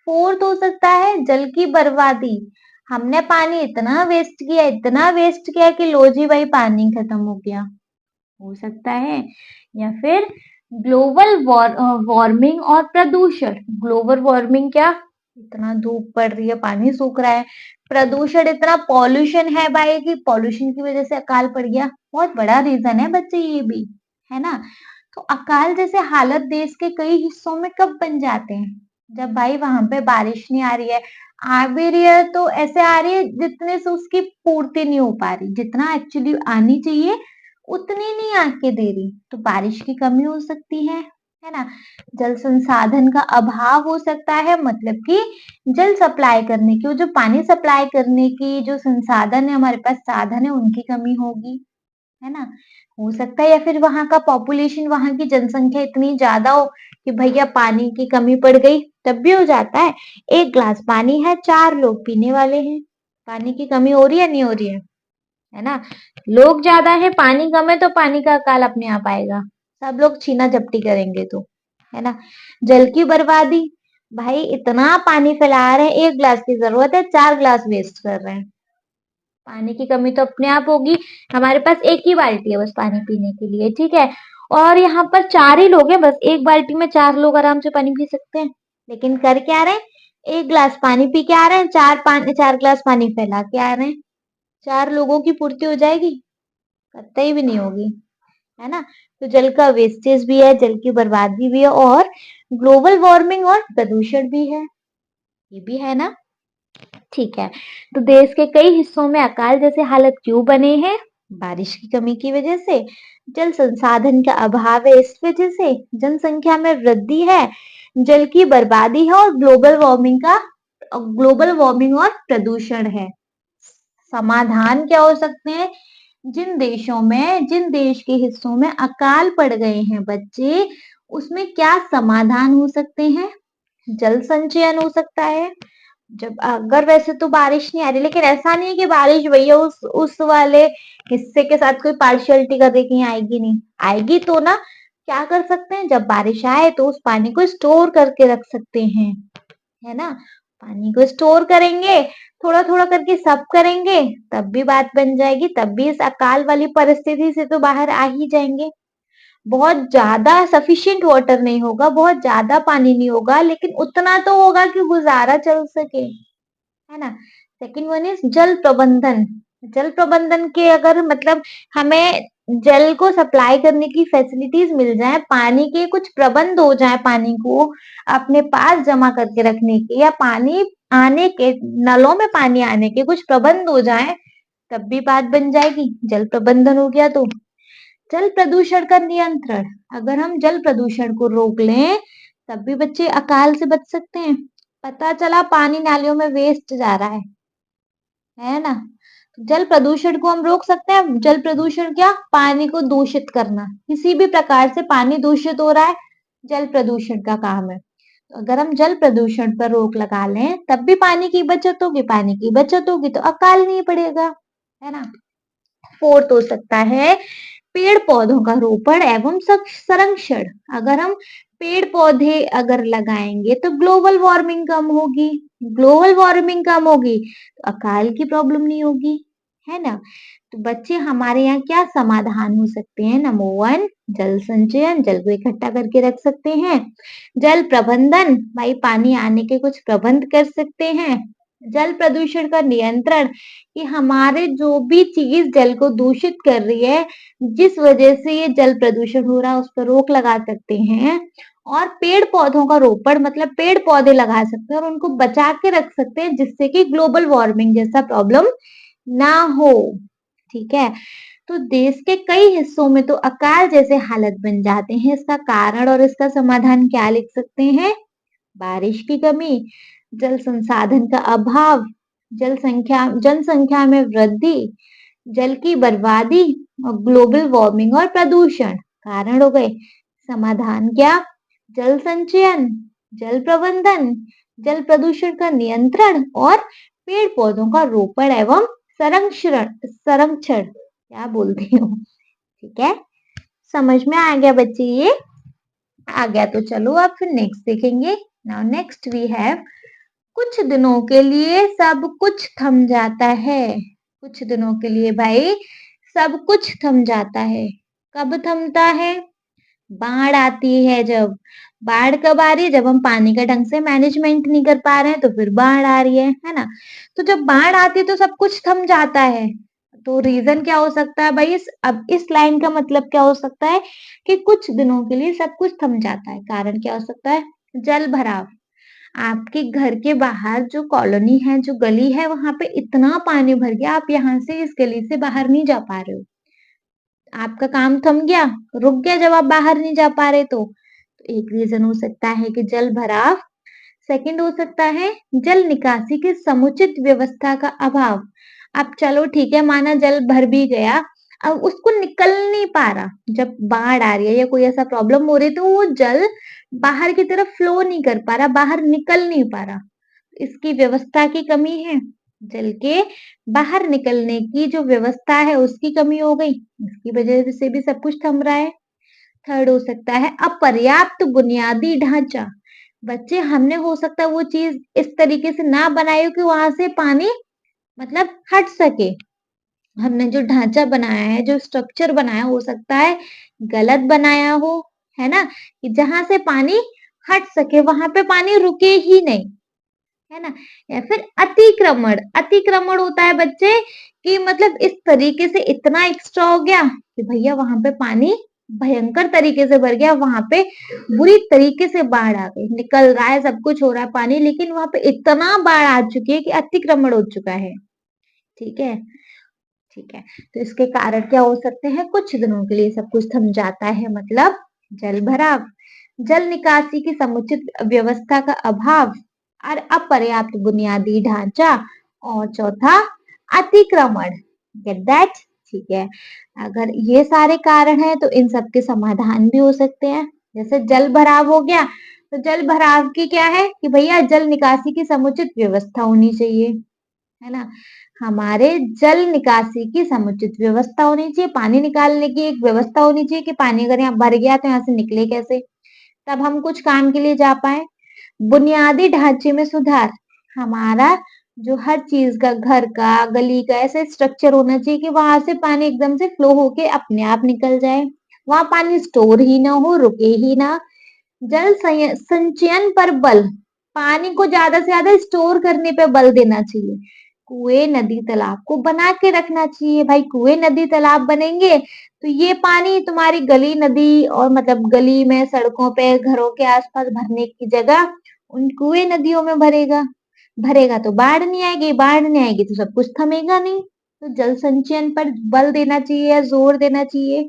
फोर्थ हो सकता है जल की बर्बादी। हमने पानी इतना वेस्ट किया कि लो जी भाई पानी खत्म हो गया, हो सकता है। या फिर ग्लोबल वार्मिंग और प्रदूषण। ग्लोबल वार्मिंग क्या, इतना धूप पड़ रही है, पानी सूख रहा है। प्रदूषण, इतना पॉल्यूशन है भाई कि पॉल्यूशन की वजह से अकाल पड़ गया। बहुत बड़ा रीजन है बच्चे ये भी, है ना। तो अकाल जैसे हालत देश के कई हिस्सों में कब बन जाते हैं, जब भाई वहां पे बारिश नहीं आ रही है, आ भी रही है तो ऐसे आ रही है जितने से उसकी पूर्ति नहीं हो पा रही, जितना एक्चुअली आनी चाहिए उतनी नहीं आके दे रही, तो बारिश की कमी हो सकती है ना। जल संसाधन का अभाव हो सकता है, मतलब कि जल सप्लाई करने की, वो जो पानी सप्लाई करने की जो संसाधन है, हमारे पास साधन है, उनकी कमी होगी, है ना। हो सकता है या फिर वहां का पॉपुलेशन, वहां की जनसंख्या इतनी ज्यादा हो कि भैया पानी की कमी पड़ गई, तब भी हो जाता है। एक ग्लास पानी है, 4 लोग पीने वाले हैं, पानी की कमी हो रही है नहीं हो रही है ना। लोग ज्यादा है, पानी कम है, तो पानी का अकाल अपने आप आएगा, सब लोग छीना झपटी करेंगे तो, है ना। जल की बर्बादी, भाई इतना पानी फैला रहे हैं, 1 ग्लास की जरूरत है, 4 ग्लास वेस्ट कर रहे हैं, पानी की कमी तो अपने आप होगी। हमारे पास एक ही बाल्टी है बस पानी पीने के लिए, ठीक है, और यहाँ पर 4 ही लोग हैं, बस एक बाल्टी में 4 लोग आराम से पानी पी सकते हैं, लेकिन कर क्या रहे हैं, 1 ग्लास पानी पी के आ रहे हैं, 4 ग्लास पानी फैला के आ रहे हैं। 4 लोगों की पूर्ति हो जाएगी, कतई भी नहीं होगी, है ना। तो जल का वेस्टेज भी है, जल की बर्बादी भी है, और ग्लोबल वार्मिंग और प्रदूषण भी है, ये भी है ना। ठीक है, तो देश के कई हिस्सों में अकाल जैसे हालत क्यों बने हैं, बारिश की कमी की वजह से, जल संसाधन का अभाव है इस वजह से, जनसंख्या में वृद्धि है, जल की बर्बादी है, और ग्लोबल वार्मिंग और प्रदूषण है। समाधान क्या हो सकते हैं, जिन देश के हिस्सों में अकाल पड़ गए हैं बच्चे, उसमें क्या समाधान हो सकते हैं, जल संचयन हो सकता है। जब अगर वैसे तो बारिश नहीं आ रही, लेकिन ऐसा नहीं है कि बारिश भैया उस वाले हिस्से के साथ कोई पार्शियलिटी कर दे कि यहाँ आएगी नहीं, आएगी तो ना। क्या कर सकते हैं, जब बारिश आए तो उस पानी को स्टोर करके रख सकते हैं, है ना। पानी को स्टोर करेंगे, थोड़ा थोड़ा करके सब करेंगे, तब भी बात बन जाएगी, तब भी इस अकाल वाली परिस्थिति से तो बाहर आ ही जाएंगे। बहुत ज्यादा सफिशिएंट वाटर नहीं होगा, बहुत ज्यादा पानी नहीं होगा, लेकिन उतना तो होगा कि गुजारा चल सके, है ना। सेकंड वन इज जल प्रबंधन। जल प्रबंधन के अगर मतलब हमें जल को सप्लाई करने की फैसिलिटीज मिल जाए, पानी के कुछ प्रबंध हो जाए, पानी को अपने पास जमा करके रखने के, या पानी आने के, नलों में पानी आने के कुछ प्रबंध हो जाए, तब भी बात बन जाएगी, जल प्रबंधन हो गया तो। जल प्रदूषण का नियंत्रण, अगर हम जल प्रदूषण को रोक लें, तब भी बच्चे अकाल से बच सकते हैं। पता चला पानी नालियों में वेस्ट जा रहा है ना। जल प्रदूषण को हम रोक सकते हैं। जल प्रदूषण क्या, पानी को दूषित करना, किसी भी प्रकार से पानी दूषित हो रहा है, जल प्रदूषण का काम है। तो अगर हम जल प्रदूषण पर रोक लगा लें, तब भी पानी की बचत होगी, पानी की बचत होगी तो अकाल नहीं पड़ेगा, है ना। फोर्थ हो सकता है पेड़ पौधों का रोपण एवं संरक्षण। अगर हम पेड़ पौधे अगर लगाएंगे तो ग्लोबल वार्मिंग कम होगी, ग्लोबल वार्मिंग कम होगी तो अकाल की प्रॉब्लम नहीं होगी, है ना। तो बच्चे हमारे यहाँ क्या समाधान हो सकते हैं, नंबर 1 जल संचयन, जल को इकट्ठा करके रख सकते हैं। जल प्रबंधन, भाई पानी आने के कुछ प्रबंध कर सकते हैं। जल प्रदूषण का नियंत्रण, कि हमारे जो भी चीज जल को दूषित कर रही है, जिस वजह से ये जल प्रदूषण हो रहा है, उस पर रोक लगा सकते हैं। और पेड़ पौधों का रोपण, मतलब पेड़ पौधे लगा सकते हैं और उनको बचा के रख सकते हैं, जिससे कि ग्लोबल वार्मिंग जैसा प्रॉब्लम ना हो, ठीक है। तो देश के कई हिस्सों में तो अकाल जैसे हालत बन जाते हैं। इसका कारण और इसका समाधान क्या लिख सकते हैं? बारिश की कमी, जल संसाधन का अभाव, जनसंख्या में वृद्धि, जल की बर्बादी और ग्लोबल वार्मिंग और प्रदूषण कारण हो गए। समाधान क्या? जल संचयन, जल प्रबंधन, जल प्रदूषण का नियंत्रण और पेड़ पौधों का रोपण एवं संरक्षण क्या बोलती हूँ। ठीक है, समझ में आ गया बच्चे? ये आ गया तो चलो अब फिर नेक्स्ट देखेंगे। नाउ नेक्स्ट वी हैव कुछ दिनों के लिए सब कुछ थम जाता है। कुछ दिनों के लिए भाई सब कुछ थम जाता है। कब थमता है? बाढ़ आती है जब। बाढ़ कब आ रही है? जब हम पानी का ढंग से मैनेजमेंट नहीं कर पा रहे हैं तो फिर बाढ़ आ रही है ना? तो जब बाढ़ आती है तो सब कुछ थम जाता है। तो रीजन क्या हो सकता है भाई? अब इस लाइन का मतलब क्या हो सकता है कि कुछ दिनों के लिए सब कुछ थम जाता है। कारण क्या हो सकता है? जल भराव। आपके घर के बाहर जो कॉलोनी है, जो गली है, वहां पे इतना पानी भर गया, आप यहाँ से इस गली से बाहर नहीं जा पा रहे हो। आपका काम थम गया, रुक गया जब आप बाहर नहीं जा पा रहे तो एक रीजन हो सकता है कि जल भराव। सेकंड हो सकता है जल निकासी की समुचित व्यवस्था का अभाव। अब चलो ठीक है, माना जल भर भी गया, अब उसको निकल नहीं पा रहा। जब बाढ़ आ रही है या कोई ऐसा प्रॉब्लम हो रही है तो वो जल बाहर की तरफ फ्लो नहीं कर पा रहा, बाहर निकल नहीं पा रहा। इसकी व्यवस्था की कमी है। जल के बाहर निकलने की जो व्यवस्था है उसकी कमी हो गई, इसकी वजह से भी सब कुछ थम रहा है। थर्ड हो सकता है अपर्याप्त बुनियादी ढांचा। बच्चे हमने हो सकता है वो चीज इस तरीके से ना बनाई हो कि वहां से पानी मतलब हट सके। हमने जो ढांचा बनाया है, जो स्ट्रक्चर बनाया, हो सकता है गलत बनाया हो, है ना? कि जहां से पानी हट सके वहां पे पानी रुके ही नहीं, है ना? या फिर अतिक्रमण। अतिक्रमण होता है बच्चे कि मतलब इस तरीके से इतना एक्स्ट्रा हो गया कि भैया वहां पे पानी भयंकर तरीके से भर गया, वहां पे बुरी तरीके से बाढ़ आ गई, निकल रहा है, सब कुछ हो रहा है पानी, लेकिन वहां पे इतना बाढ़ आ चुकी है कि अतिक्रमण हो चुका है। ठीक है, ठीक है। तो इसके कारण क्या हो सकते हैं? कुछ दिनों के लिए सब कुछ थम जाता है, मतलब जल भराव, जल निकासी की समुचित व्यवस्था का अभाव और अपर्याप्त बुनियादी ढांचा, और चौथा अतिक्रमण। Get that? ठीक है, अगर ये सारे कारण हैं तो इन सब के समाधान भी हो सकते हैं। जैसे जल भराव हो गया, तो जल भराव की क्या है कि भैया जल निकासी की समुचित व्यवस्था होनी चाहिए, है ना? हमारे जल निकासी की समुचित व्यवस्था होनी चाहिए, पानी निकालने की एक व्यवस्था होनी चाहिए कि पानी अगर यहाँ भर गया तो यहाँ से निकले कैसे, तब हम कुछ काम के लिए जा पाए। बुनियादी ढांचे में सुधार। हमारा जो हर चीज का, घर का, गली का ऐसा स्ट्रक्चर होना चाहिए कि वहां से पानी एकदम से फ्लो होके अपने आप निकल जाए, वहां पानी स्टोर ही ना हो, रुके ही ना। संचयन पर बल। पानी को ज्यादा से ज्यादा स्टोर करने पे बल देना चाहिए। कुएं, नदी, तालाब को बना के रखना चाहिए। भाई कुएं, नदी, तालाब बनेंगे तो ये पानी तुम्हारी गली, नदी और मतलब गली में, सड़कों पे, घरों के आसपास भरने की जगह उन कुएं, नदियों में भरेगा। भरेगा तो बाढ़ नहीं आएगी, बाढ़ नहीं आएगी तो सब कुछ थमेगा नहीं। तो जल संचयन पर बल देना चाहिए या जोर देना चाहिए,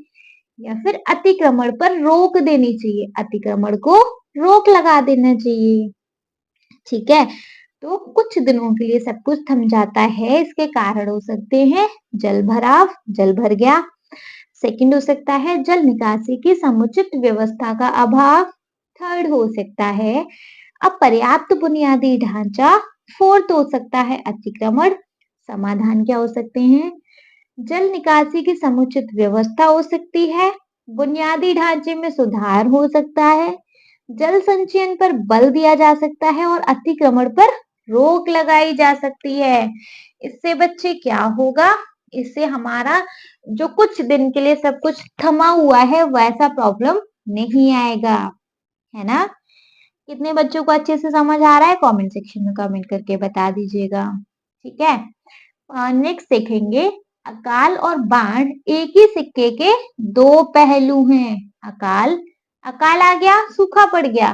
या फिर अतिक्रमण पर रोक देनी चाहिए, अतिक्रमण को रोक लगा देना चाहिए। ठीक है, तो कुछ दिनों के लिए सब कुछ थम जाता है, इसके कारण हो सकते हैं जल भराव, जल भर गया। सेकंड हो सकता है जल निकासी की समुचित व्यवस्था का अभाव। थर्ड हो सकता है अपर्याप्त बुनियादी ढांचा। फोर्थ हो सकता है अतिक्रमण। समाधान क्या हो सकते हैं? जल निकासी की समुचित व्यवस्था हो सकती है, बुनियादी ढांचे में सुधार हो सकता है, जल संचयन पर बल दिया जा सकता है और अतिक्रमण पर रोक लगाई जा सकती है। इससे बच्चे क्या होगा? इससे हमारा जो कुछ दिन के लिए सब कुछ थमा हुआ है वैसा प्रॉब्लम नहीं आएगा, है ना? कितने बच्चों को अच्छे से समझ आ रहा है? कमेंट सेक्शन में कमेंट करके बता दीजिएगा। ठीक है, नेक्स्ट देखेंगे अकाल और बाढ़ एक ही सिक्के के दो पहलू हैं। अकाल, अकाल आ गया, सूखा पड़ गया।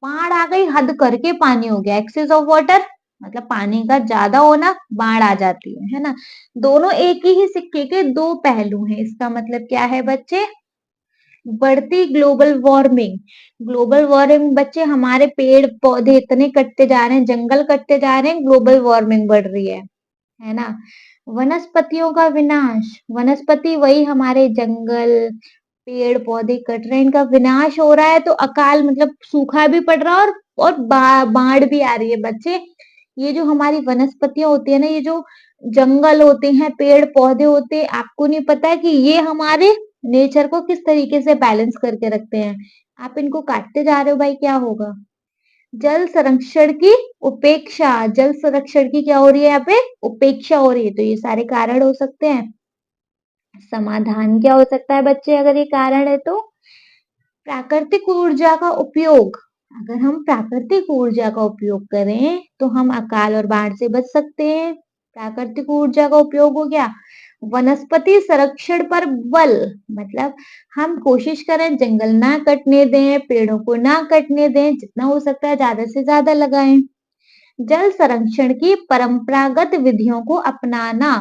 बाढ़ आ गई, हद करके पानी हो गया, एक्सेस ऑफ वाटर। मतलब पानी का ज्यादा होना, बाढ़ आ जाती है ना। दोनों एक ही सिक्के के दो पहलू हैं। इसका मतलब क्या है बच्चे? बढ़ती ग्लोबल वार्मिंग। ग्लोबल वार्मिंग बच्चे, हमारे पेड़ पौधे इतने कटते जा रहे हैं, जंगल कटते जा रहे हैं, ग्लोबल वार्मिंग बढ़ रही है ना। वनस्पतियों का विनाश। वनस्पति वही हमारे जंगल, पेड़ पौधे कट रहे हैं, इनका विनाश हो रहा है, तो अकाल मतलब सूखा भी पड़ रहा है, और बाढ़ भी आ रही है बच्चे। ये जो हमारी वनस्पतियां होती है ना, ये जो जंगल होते हैं, पेड़ पौधे होते हैं, आपको नहीं पता है कि ये हमारे नेचर को किस तरीके से बैलेंस करके रखते हैं। आप इनको काटते जा रहे हो भाई, क्या होगा? जल संरक्षण की उपेक्षा। जल संरक्षण की क्या हो रही है यहाँ पे? उपेक्षा हो रही है। तो ये सारे कारण हो सकते हैं। समाधान क्या हो सकता है बच्चे, अगर ये कारण है तो? प्राकृतिक ऊर्जा का उपयोग। अगर हम प्राकृतिक ऊर्जा का उपयोग करें तो हम अकाल और बाढ़ से बच सकते हैं। प्राकृतिक ऊर्जा का उपयोग हो गया। वनस्पति संरक्षण पर बल, मतलब हम कोशिश करें जंगल ना कटने दें, पेड़ों को ना कटने दें, जितना हो सकता है ज्यादा से ज्यादा लगाएं। जल संरक्षण की परंपरागत विधियों को अपनाना।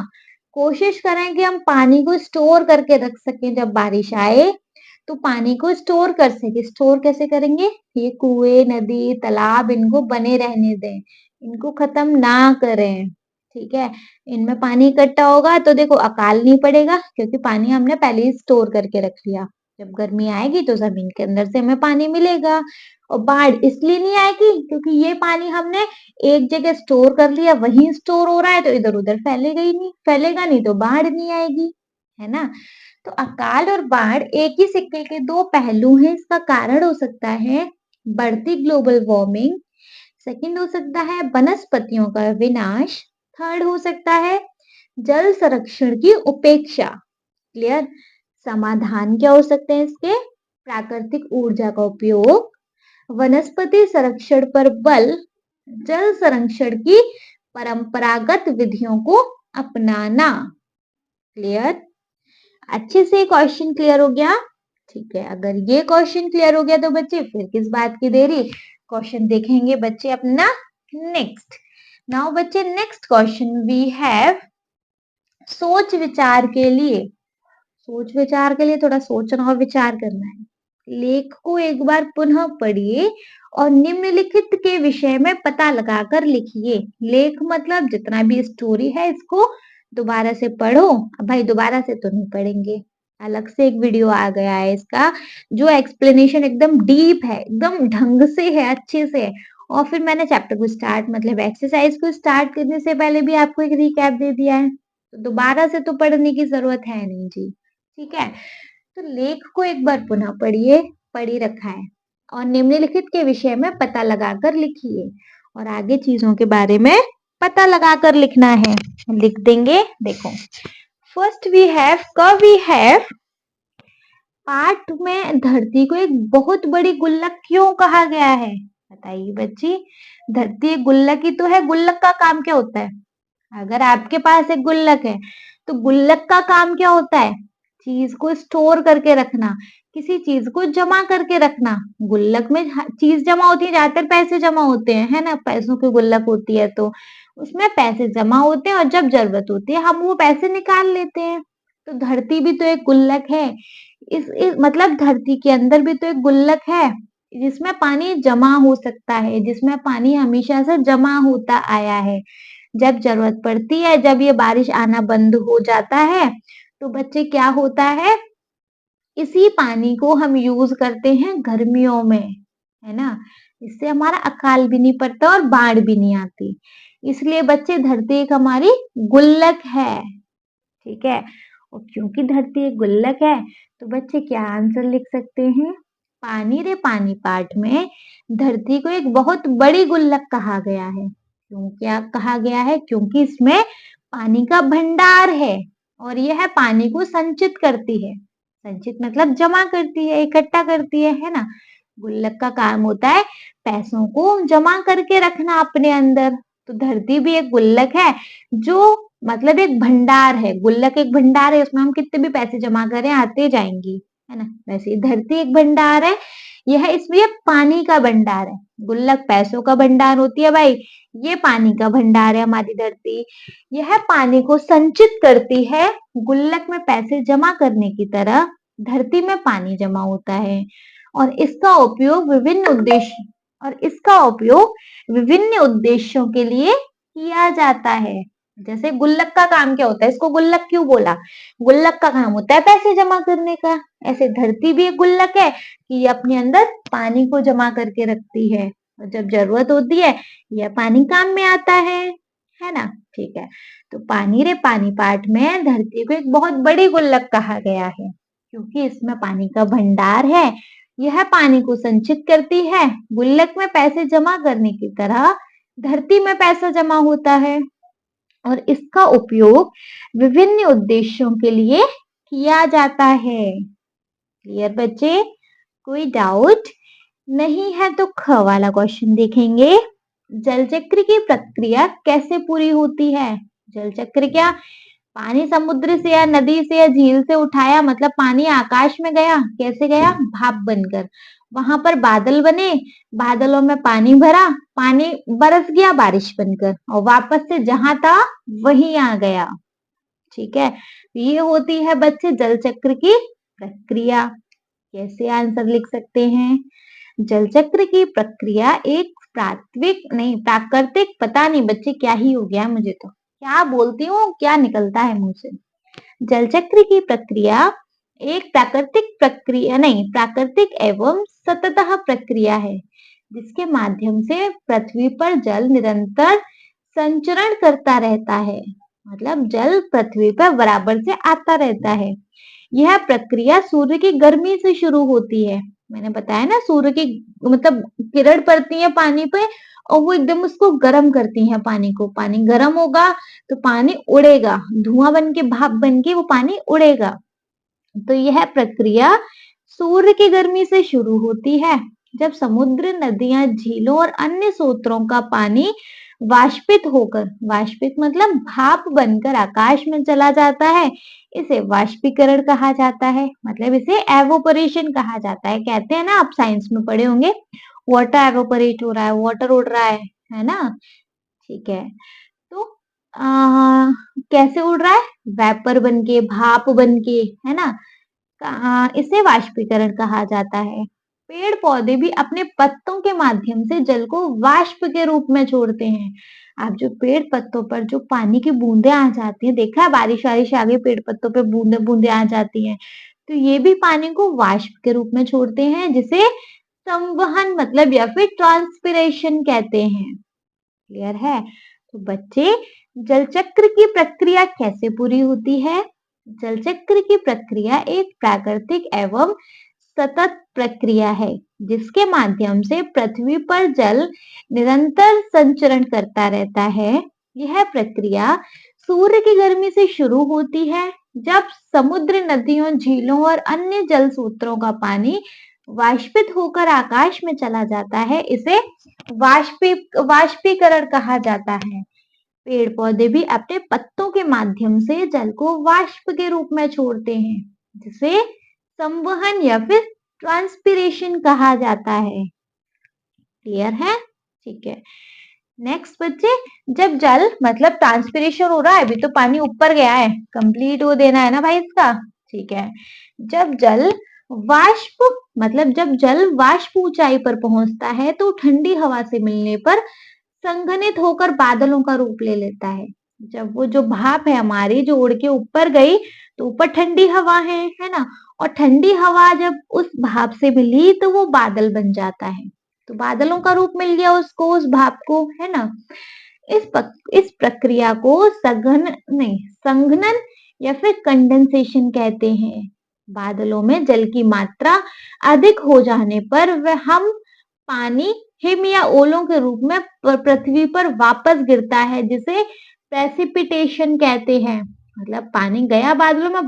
कोशिश करें कि हम पानी को स्टोर करके रख सकें, जब बारिश आए तो पानी को स्टोर कर सके। स्टोर कैसे करेंगे? ये कुएं, नदी, तालाब, इनको बने रहने दें, इनको खत्म ना करें। ठीक है। इनमें पानी इकट्ठा होगा तो देखो अकाल नहीं पड़ेगा, क्योंकि पानी हमने पहले ही स्टोर करके रख लिया। जब गर्मी आएगी तो जमीन के अंदर से हमें पानी मिलेगा। और बाढ़ इसलिए नहीं आएगी क्योंकि ये पानी हमने एक जगह स्टोर कर लिया, वहीं स्टोर हो रहा है, तो इधर उधर फैलेगा ही नहीं, फैलेगा नहीं तो बाढ़ नहीं आएगी, है ना। तो अकाल और बाढ़ एक ही सिक्के के दो पहलू हैं। इसका कारण हो सकता है बढ़ती ग्लोबल वार्मिंग, सेकंड हो सकता है वनस्पतियों का विनाश, थर्ड हो सकता है जल संरक्षण की उपेक्षा। क्लियर? समाधान क्या हो सकते हैं इसके? प्राकृतिक ऊर्जा का उपयोग, वनस्पति संरक्षण पर बल, जल संरक्षण की परंपरागत विधियों को अपनाना। क्लियर? अच्छे से क्वेश्चन क्लियर हो गया? ठीक है, अगर ये क्वेश्चन क्लियर हो गया तो बच्चे फिर किस बात की देरी, क्वेश्चन देखेंगे बच्चे अपना नेक्स्ट। नाउ बच्चे नेक्स्ट क्वेश्चन वी हैव सोच विचार के लिए। सोच विचार के लिए थोड़ा सोचना और विचार करना है। लेख को एक बार पुनः पढ़िए और निम्नलिखित के विषय में पता लगाकर लिखिए। लेख मतलब जितना भी स्टोरी है इसको दोबारा से पढ़ो। अब भाई दोबारा से तो नहीं पढ़ेंगे, अलग से एक वीडियो आ गया है इसका, जो एक्सप्लेनेशन एकदम डीप है, एकदम ढंग से है, अच्छे से है। और फिर मैंने चैप्टर को स्टार्ट मतलब एक्सरसाइज को स्टार्ट करने से पहले भी आपको एक रिकैप दे दिया है, तो दोबारा से तो पढ़ने की जरूरत है नहीं जी। ठीक है, तो लेख को एक बार पुनः पढ़िए, पढ़ी रखा है, और निम्नलिखित के विषय में पता लगाकर लिखिए, और आगे चीजों के बारे में पता लगाकर लिखना है। लिख देंगे। देखो, first we have we have पाठ में धरती को एक बहुत बड़ी गुल्लक क्यों कहा गया है? बताइए बच्ची। धरती एक गुल्लक ही तो है। गुल्लक का काम क्या होता है? अगर आपके पास एक गुल्लक है तो गुल्लक का काम क्या होता है? चीज को स्टोर करके रखना, किसी चीज को जमा करके रखना। गुल्लक में चीज जमा होती है, ज्यादातर पैसे जमा होते हैं, है ना। पैसों की गुल्लक होती है तो उसमें पैसे जमा होते हैं, और जब जरूरत होती है हम वो पैसे निकाल लेते हैं। तो धरती भी तो एक गुल्लक है। इस मतलब धरती के अंदर भी तो एक गुल्लक है, जिसमें पानी जमा हो सकता है, जिसमें पानी हमेशा से जमा होता आया है। जब जरूरत पड़ती है, जब ये बारिश आना बंद हो जाता है, तो बच्चे क्या होता है, इसी पानी को हम यूज करते हैं गर्मियों में, है ना। इससे हमारा अकाल भी नहीं पड़ता और बाढ़ भी नहीं आती। इसलिए बच्चे धरती एक हमारी गुल्लक है। ठीक है, और क्योंकि धरती एक गुल्लक है तो बच्चे क्या आंसर लिख सकते हैं? पानी रे पानी पाठ में धरती को एक बहुत बड़ी गुल्लक कहा गया है। क्यों क्या कहा गया है? क्योंकि इसमें पानी का भंडार है, और यह पानी को संचित करती है। संचित मतलब जमा करती है, इकट्ठा करती है ना। गुल्लक का काम होता है पैसों को जमा करके रखना अपने अंदर। तो धरती भी एक गुल्लक है, जो मतलब एक भंडार है। गुल्लक एक भंडार है, उसमें हम कितने भी पैसे जमा करें आते जाएंगी, है ना। वैसे ही धरती एक भंडार है, यह इसमें पानी का भंडार है। गुल्लक पैसों का भंडार होती है भाई, ये पानी का भंडार है हमारी धरती। यह पानी को संचित करती है, गुल्लक में पैसे जमा करने की तरह धरती में पानी जमा होता है और इसका उपयोग विभिन्न उद्देश्यों के लिए किया जाता है। जैसे गुल्लक का काम क्या होता है, इसको गुल्लक क्यों बोला, गुल्लक का काम होता है पैसे जमा करने का। ऐसे धरती भी एक गुल्लक है कि ये अपने अंदर पानी को जमा करके रखती है और जब जरूरत होती है यह पानी काम में आता है ना। ठीक है, तो पानी रे पानी पाठ में धरती को एक बहुत बड़ी गुल्लक कहा गया है क्योंकि इसमें पानी का भंडार है। यह पानी को संचित करती है, गुल्लक में पैसे जमा करने की तरह धरती में पैसा जमा होता है और इसका उपयोग विभिन्न उद्देश्यों के लिए किया जाता है। क्लियर बच्चे, कोई डाउट नहीं है तो ख वाला क्वेश्चन देखेंगे। जल चक्र की प्रक्रिया कैसे पूरी होती है? जल चक्र क्या, पानी समुद्र से या नदी से या झील से उठाया, मतलब पानी आकाश में गया, कैसे गया, भाप बनकर, वहां पर बादल बने, बादलों में पानी भरा, पानी बरस गया बारिश बनकर और वापस से जहां था वहीं आ गया। ठीक है, ये होती है बच्चे जल चक्र की प्रक्रिया। कैसे आंसर लिख सकते हैं? जल चक्र की प्रक्रिया एक प्राकृतिक, पता नहीं बच्चे क्या ही हो गया मुझे तो, क्या बोलती हूँ क्या निकलता है मुंह से। जल चक्र की प्रक्रिया एक प्राकृतिक एवं सततः प्रक्रिया है जिसके माध्यम से पृथ्वी पर जल निरंतर संचरण करता रहता है, मतलब जल पृथ्वी पर बराबर से आता रहता है। यह प्रक्रिया सूर्य की गर्मी से शुरू होती है। मैंने बताया ना, सूर्य की मतलब किरण पड़ती है पानी पे और वो एकदम उसको गर्म करती है पानी को। पानी गर्म होगा तो पानी उड़ेगा, धुआं बन के भाप बन के वो पानी उड़ेगा। तो यह प्रक्रिया सूर्य की गर्मी से शुरू होती है। जब समुद्र, नदियां, झीलों और अन्य स्रोतों का पानी वाष्पित मतलब भाप बनकर आकाश में चला जाता है, इसे वाष्पीकरण कहा जाता है, मतलब इसे एवोपरेशन कहा जाता है। कहते हैं ना, आप साइंस में पढ़े होंगे, वाटर एवोपरेट हो रहा है, वाटर उड़ रहा है ना। ठीक है, तो कैसे उड़ रहा है, वेपर बनके, भाप बनके, है ना। इसे वाष्पीकरण कहा जाता है। पेड़ पौधे भी अपने पत्तों के माध्यम से जल को वाष्प के रूप में छोड़ते हैं। आप जो पेड़ पत्तों पर जो पानी की बूंदे आ जाती हैं, देखा है बारिश वारिश आ गई, पेड़ पत्तों पे बूंदे बूंदे आ जाती हैं, तो ये भी पानी को वाष्प के रूप में छोड़ते हैं, जिसे संवहन मतलब या फिर ट्रांसपिरेशन कहते हैं। क्लियर है? तो बच्चे, जल चक्र की प्रक्रिया कैसे पूरी होती है? जल चक्र की प्रक्रिया एक प्राकृतिक एवं सतत प्रक्रिया है जिसके माध्यम से पृथ्वी पर जल निरंतर संचरण करता रहता है। यह प्रक्रिया सूर्य की गर्मी से शुरू होती है। जब समुद्र, नदियों, झीलों और अन्य जल स्रोतों का पानी वाष्पित होकर आकाश में चला जाता है, इसे वाष्पीकरण कहा जाता है। पेड़ पौधे भी अपने पत्तों के माध्यम से जल को वाष्प के रूप में छोड़ते हैं, जिसे संवहन या फिर ट्रांसपिरेशन कहा जाता है। क्लियर है? ठीक है, नेक्स्ट बच्चे, जब जल मतलब ट्रांसपिरेशन हो रहा है, अभी तो पानी ऊपर गया है, कंप्लीट हो देना है ना भाई इसका। ठीक है, जब जल वाष्प ऊंचाई पर पहुंचता है तो ठंडी हवा से मिलने पर संघनित होकर बादलों का रूप ले लेता है। जब वो जो भाप है हमारी जो उड़ के ऊपर गई, तो ऊपर ठंडी हवा है ना, और ठंडी हवा जब उस भाप से मिली तो वो बादल बन जाता है, तो बादलों का रूप मिल गया उसको, उस भाप को, है ना। इस प्रक्रिया को संघनन या फिर कंडेंसेशन कहते हैं। बादलों में जल की मात्रा अधिक हो जाने पर वह पानी हिम या ओलों के रूप में पृथ्वी पर वापस गिरता है, जिसे प्रेसिपिटेशन कहते हैं। मतलब पानी गया बादलों में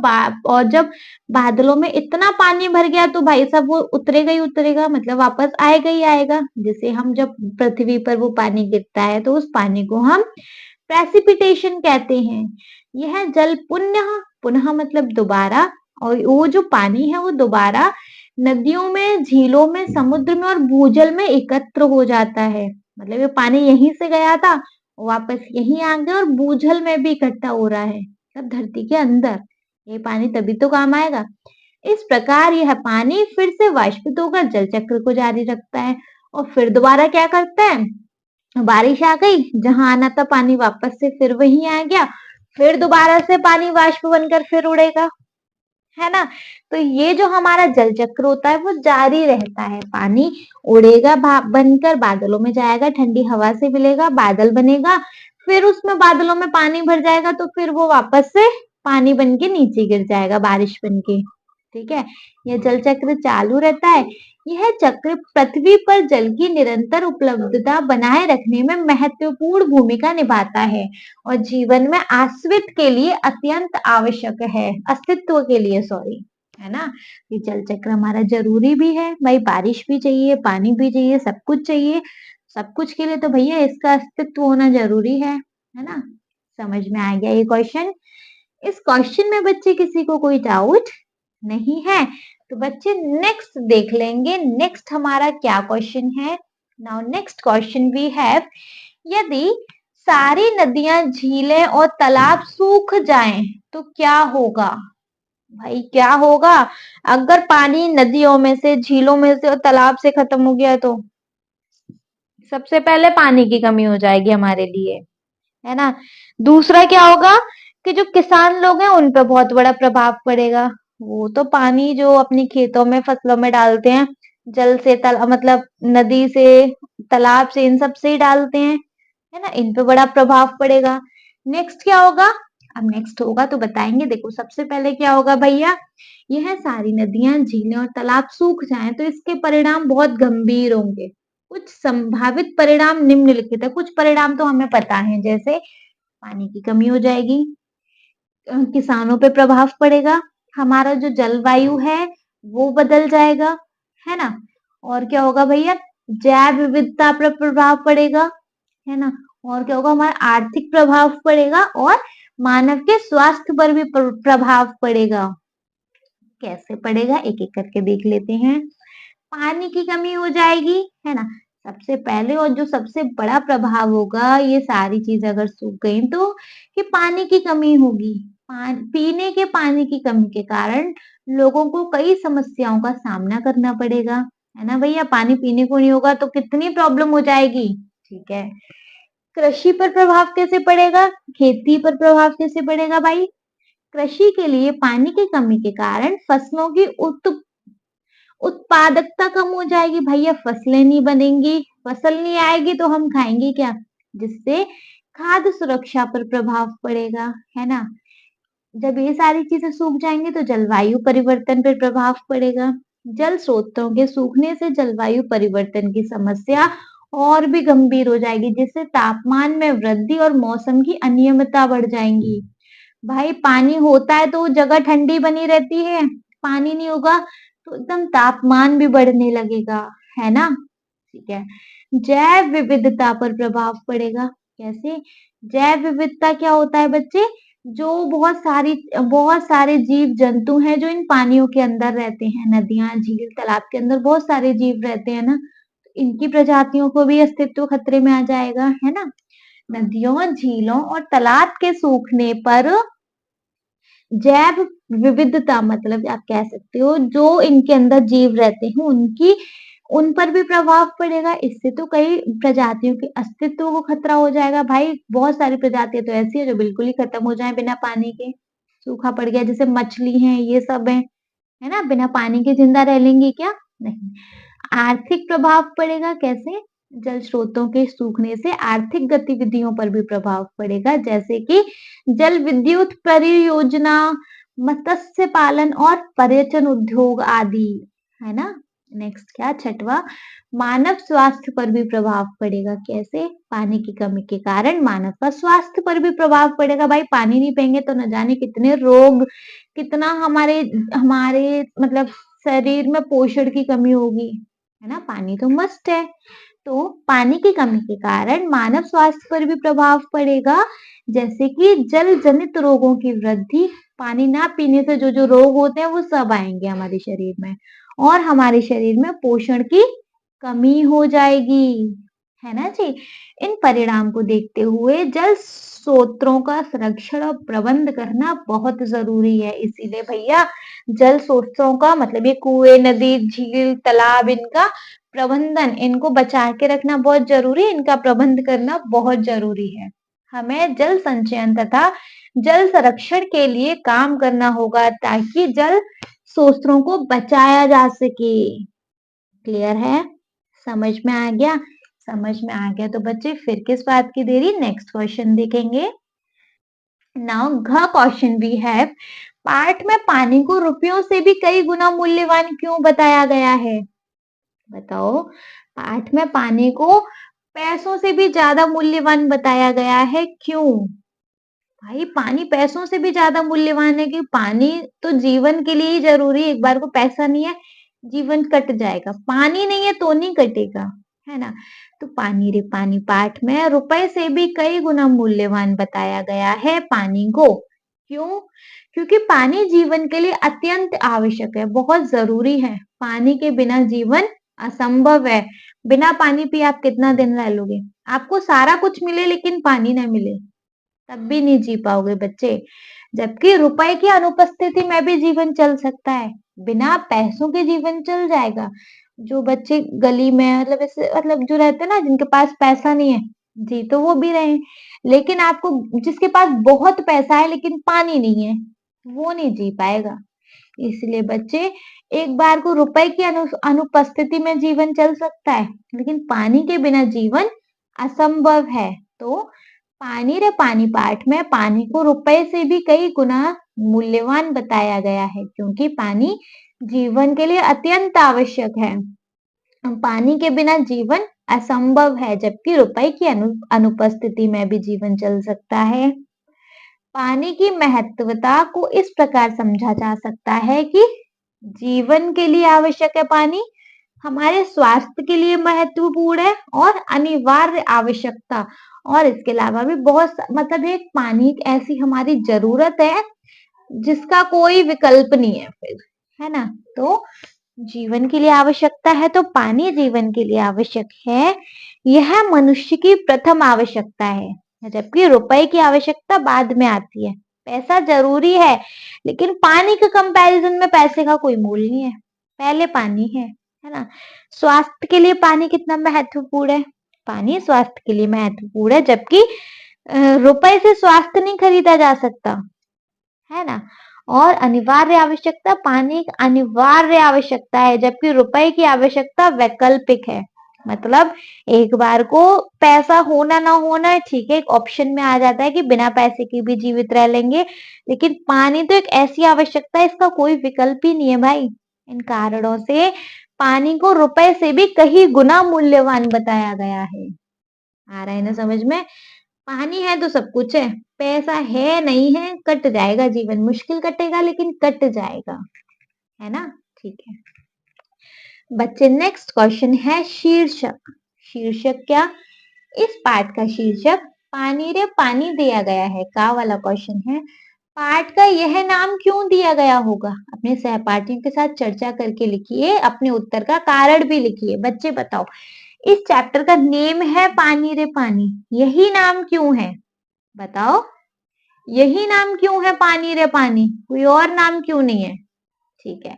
और जब बादलों में इतना पानी भर गया तो भाई साहब वो उतरेगा ही उतरेगा, मतलब वापस आएगा ही आएगा, जिसे हम जब पृथ्वी पर वो पानी गिरता है तो उस पानी को हम प्रेसिपिटेशन कहते हैं। यह जल पुनः मतलब दोबारा, और वो जो पानी है वो दोबारा नदियों में, झीलों में, समुद्र में और भूजल में एकत्र हो जाता है। मतलब ये पानी यहीं से गया था, वापस यहीं आ गया और भूजल में भी इकट्ठा हो रहा है, मतलब धरती के अंदर। ये पानी तभी तो काम आएगा। इस प्रकार यह पानी फिर से वाष्पित होकर जल चक्र को जारी रखता है और फिर दोबारा क्या करता है, बारिश आ गई, जहां आना था पानी वापस से फिर वहीं आ गया, फिर दोबारा से पानी वाष्प बनकर फिर उड़ेगा, है ना? तो ये जो हमारा जल चक्र होता है वो जारी रहता है। पानी उड़ेगा बनकर बादलों में जाएगा, ठंडी हवा से मिलेगा, बादल बनेगा, फिर उसमें बादलों में पानी भर जाएगा तो फिर वो वापस से पानी बन के नीचे गिर जाएगा बारिश बन के। ठीक है, यह जल चक्र चालू रहता है। यह चक्र पृथ्वी पर जल की निरंतर उपलब्धता बनाए रखने में महत्वपूर्ण भूमिका निभाता है और जीवन में आश्वित के लिए अत्यंत आवश्यक है, अस्तित्व के लिए सॉरी, है ना? ये जल चक्र हमारा जरूरी भी है भाई, बारिश भी चाहिए, पानी भी चाहिए, सब कुछ चाहिए। सब कुछ के लिए तो भैया इसका अस्तित्व होना जरूरी है ना? समझ में आ गया ये क्वेश्चन? इस क्वेश्चन में बच्चे किसी को कोई डाउट नहीं है? तो बच्चे नेक्स्ट देख लेंगे, नेक्स्ट हमारा क्या क्वेश्चन है। Now next question we have, यदि सारी नदियां, झीलें और तालाब सूख जाएं तो क्या होगा? भाई क्या होगा अगर पानी नदियों में से, झीलों में से और तालाब से खत्म हो गया तो? सबसे पहले पानी की कमी हो जाएगी हमारे लिए, है ना? दूसरा क्या होगा कि जो किसान लोग हैं उन पे बहुत बड़ा प्रभाव पड़ेगा। वो तो पानी जो अपनी खेतों में, फसलों में डालते हैं, जल से मतलब नदी से, तालाब से, इन सब से ही डालते हैं, है ना? इन पे बड़ा प्रभाव पड़ेगा। नेक्स्ट क्या होगा? अब नेक्स्ट होगा तो बताएंगे। देखो सबसे पहले क्या होगा भैया, यह सारी नदियां, झीलें और तालाब सूख जाएं तो इसके परिणाम बहुत गंभीर होंगे। कुछ संभावित परिणाम निम्नलिखित है। कुछ परिणाम तो हमें पता है, जैसे पानी की कमी हो जाएगी, किसानों पे प्रभाव पड़ेगा, हमारा जो जलवायु है वो बदल जाएगा, है ना? और क्या होगा भैया, जैव विविधता पर प्रभाव पड़ेगा, है ना? और क्या होगा, हमारा आर्थिक प्रभाव पड़ेगा और मानव के स्वास्थ्य पर भी प्रभाव पड़ेगा। कैसे पड़ेगा एक एक करके देख लेते हैं। पानी की कमी हो जाएगी, है ना? सबसे पहले और जो सबसे बड़ा प्रभाव होगा, ये सारी चीजें अगर सूख गई तो कि पानी की कमी होगी। पीने के पानी की कमी के कारण लोगों को कई समस्याओं का सामना करना पड़ेगा, है ना भैया? पानी पीने को नहीं होगा तो कितनी प्रॉब्लम हो जाएगी। ठीक है, कृषि पर प्रभाव कैसे पड़ेगा, खेती पर प्रभाव कैसे पड़ेगा भाई? कृषि के लिए पानी की कमी के कारण फसलों की उत्पादकता कम हो जाएगी भैया, फसलें नहीं बनेंगी, फसल नहीं आएगी तो हम खाएंगे क्या? जिससे खाद्य सुरक्षा पर प्रभाव पड़ेगा, है ना? जब ये सारी चीजें सूख जाएंगी तो जलवायु परिवर्तन पर प्रभाव पड़ेगा। जल स्रोतों के सूखने से जलवायु परिवर्तन की समस्या और भी गंभीर हो जाएगी, जिससे तापमान में वृद्धि और मौसम की अनियमितता बढ़ जाएंगी। भाई पानी होता है तो जगह ठंडी बनी रहती है, पानी नहीं होगा तो एकदम तापमान भी बढ़ने लगेगा, है ना? ठीक है, जैव विविधता पर प्रभाव पड़ेगा। कैसे? जैव विविधता क्या होता है बच्चे? जो बहुत सारे जीव जंतु हैं जो इन पानियों के अंदर रहते हैं, नदियां, झील, तालाब के अंदर बहुत सारे जीव रहते हैं ना, इनकी प्रजातियों को भी अस्तित्व खतरे में आ जाएगा, है ना? नदियों, झीलों और तालाब के सूखने पर जैव विविधता, मतलब आप कह सकते हो जो इनके अंदर जीव रहते हैं उनकी, उन पर भी प्रभाव पड़ेगा। इससे तो कई प्रजातियों के अस्तित्व को खतरा हो जाएगा भाई। बहुत सारी प्रजातियां तो ऐसी है जो बिल्कुल ही खत्म हो जाए बिना पानी के, सूखा पड़ गया, जैसे मछली है, ये सब है ना? बिना पानी के जिंदा रह लेंगी क्या? नहीं। आर्थिक प्रभाव पड़ेगा। कैसे? जल स्रोतों के सूखने से आर्थिक गतिविधियों पर भी प्रभाव पड़ेगा, जैसे कि जल विद्युत परियोजना, मत्स्य पालन और पर्यटन उद्योग आदि, है ना? नेक्स्ट क्या, छठवा, मानव स्वास्थ्य पर भी प्रभाव पड़ेगा। कैसे? पानी की कमी के कारण मानव का स्वास्थ्य पर भी प्रभाव पड़ेगा। भाई पानी नहीं पियेंगे तो न जाने कितने रोग, कितना हमारे हमारे मतलब शरीर में पोषण की कमी होगी, है ना? पानी तो मस्ट है। तो पानी की कमी के कारण मानव स्वास्थ्य पर भी प्रभाव पड़ेगा, जैसे कि जल जनित रोगों की वृद्धि। पानी ना पीने से जो जो रोग होते हैं वो सब आएंगे हमारे शरीर में। और हमारे शरीर में पोषण की कमी हो जाएगी, है ना जी? इन परिणाम को देखते हुए जल स्रोतों का संरक्षण और प्रबंध करना बहुत जरूरी है। इसीलिए भैया जल स्रोतों का मतलब ये कुएं, नदी, झील, तालाब, इनका प्रबंधन, इनको बचा के रखना बहुत जरूरी है, इनका प्रबंध करना बहुत जरूरी है। हमें जल संचयन तथा जल संरक्षण के लिए काम करना होगा ताकि जल स्रोतों को बचाया जा सके। क्लियर है? समझ में आ गया? समझ में आ गया तो बच्चे फिर किस बात की देरी, नेक्स्ट क्वेश्चन देखेंगे। नाउ घ क्वेश्चन वी हैव, पाठ में पानी को रुपयों से भी कई गुना मूल्यवान क्यों बताया गया है? बताओ, पाठ में पानी को पैसों से भी ज्यादा मूल्यवान बताया गया है, क्यों? भाई पानी पैसों से भी ज्यादा मूल्यवान है कि पानी तो जीवन के लिए ही जरूरी है। एक बार को पैसा नहीं है, जीवन कट जाएगा। पानी नहीं है तो नहीं कटेगा, है ना? तो पानी रे पानी पाठ में रुपए से भी कई गुना मूल्यवान बताया गया है पानी को। क्यों? क्योंकि पानी जीवन के लिए अत्यंत आवश्यक है, बहुत जरूरी है। पानी के बिना जीवन असंभव है। बिना पानी पिए आप कितना दिन रह लोगे? आपको सारा कुछ मिले लेकिन पानी ना मिले, तब भी नहीं जी पाओगे बच्चे। जबकि रुपए की अनुपस्थिति में भी जीवन चल सकता है, बिना पैसों के जीवन चल जाएगा। जो बच्चे गली में मतलब ऐसे मतलब जो रहते हैं ना, जिनके पास पैसा नहीं है, जी तो वो भी रहे, लेकिन आपको जिसके पास बहुत पैसा है लेकिन पानी नहीं है, वो नहीं जी पाएगा। इसलिए बच्चे, एक बार को रुपए की अनुपस्थिति में जीवन चल सकता है, लेकिन पानी के बिना जीवन असंभव है। तो पानी रे पानी पाठ में पानी को रुपए से भी कई गुना मूल्यवान बताया गया है, क्योंकि पानी जीवन के लिए अत्यंत आवश्यक है। पानी के बिना जीवन असंभव है, जबकि रुपए की अनुपस्थिति में भी जीवन चल सकता है। पानी की महत्वता को इस प्रकार समझा जा सकता है कि जीवन के लिए आवश्यक है पानी, हमारे स्वास्थ्य के लिए महत्वपूर्ण है और अनिवार्य आवश्यकता। और इसके अलावा भी बहुत मतलब एक पानी एक ऐसी हमारी जरूरत है जिसका कोई विकल्प नहीं है फिर, है ना? तो जीवन के लिए आवश्यकता है तो पानी जीवन के लिए आवश्यक है। यह मनुष्य की प्रथम आवश्यकता है, जबकि रुपए की आवश्यकता बाद में आती है। पैसा जरूरी है, लेकिन पानी के कंपैरिजन में पैसे का कोई मूल्य नहीं है, पहले पानी है ना? स्वास्थ्य के लिए पानी कितना महत्वपूर्ण है? पानी स्वास्थ्य के लिए महत्वपूर्ण है, जबकि रुपए से स्वास्थ्य नहीं खरीदा जा सकता, है ना? और अनिवार्य आवश्यकता, पानी एक अनिवार्य आवश्यकता है, जबकि रुपए की आवश्यकता वैकल्पिक है। मतलब एक बार को पैसा होना ना होना ठीक है, एक ऑप्शन में आ जाता है कि बिना पैसे के भी जीवित रह लेंगे, लेकिन पानी तो एक ऐसी आवश्यकता है, इसका कोई विकल्प ही नहीं है भाई। इन कारणों से पानी को रुपए से भी कहीं गुना मूल्यवान बताया गया है। आ रहा है ना समझ में? पानी है तो सब कुछ है, पैसा है नहीं है कट जाएगा जीवन, मुश्किल कटेगा लेकिन कट जाएगा, है ना? ठीक है बच्चे, नेक्स्ट क्वेश्चन है शीर्षक। शीर्षक क्या? इस पाठ का शीर्षक पानी रे पानी दिया गया है, का वाला क्वेश्चन है। पाठ का यह नाम क्यों दिया गया होगा? अपने सहपाठियों के साथ चर्चा करके लिखिए, अपने उत्तर का कारण भी लिखिए। बच्चे बताओ, इस चैप्टर का नेम है पानी रे पानी, यही नाम क्यों है? बताओ, यही नाम क्यों है पानी रे पानी, कोई और नाम क्यों नहीं है? ठीक है,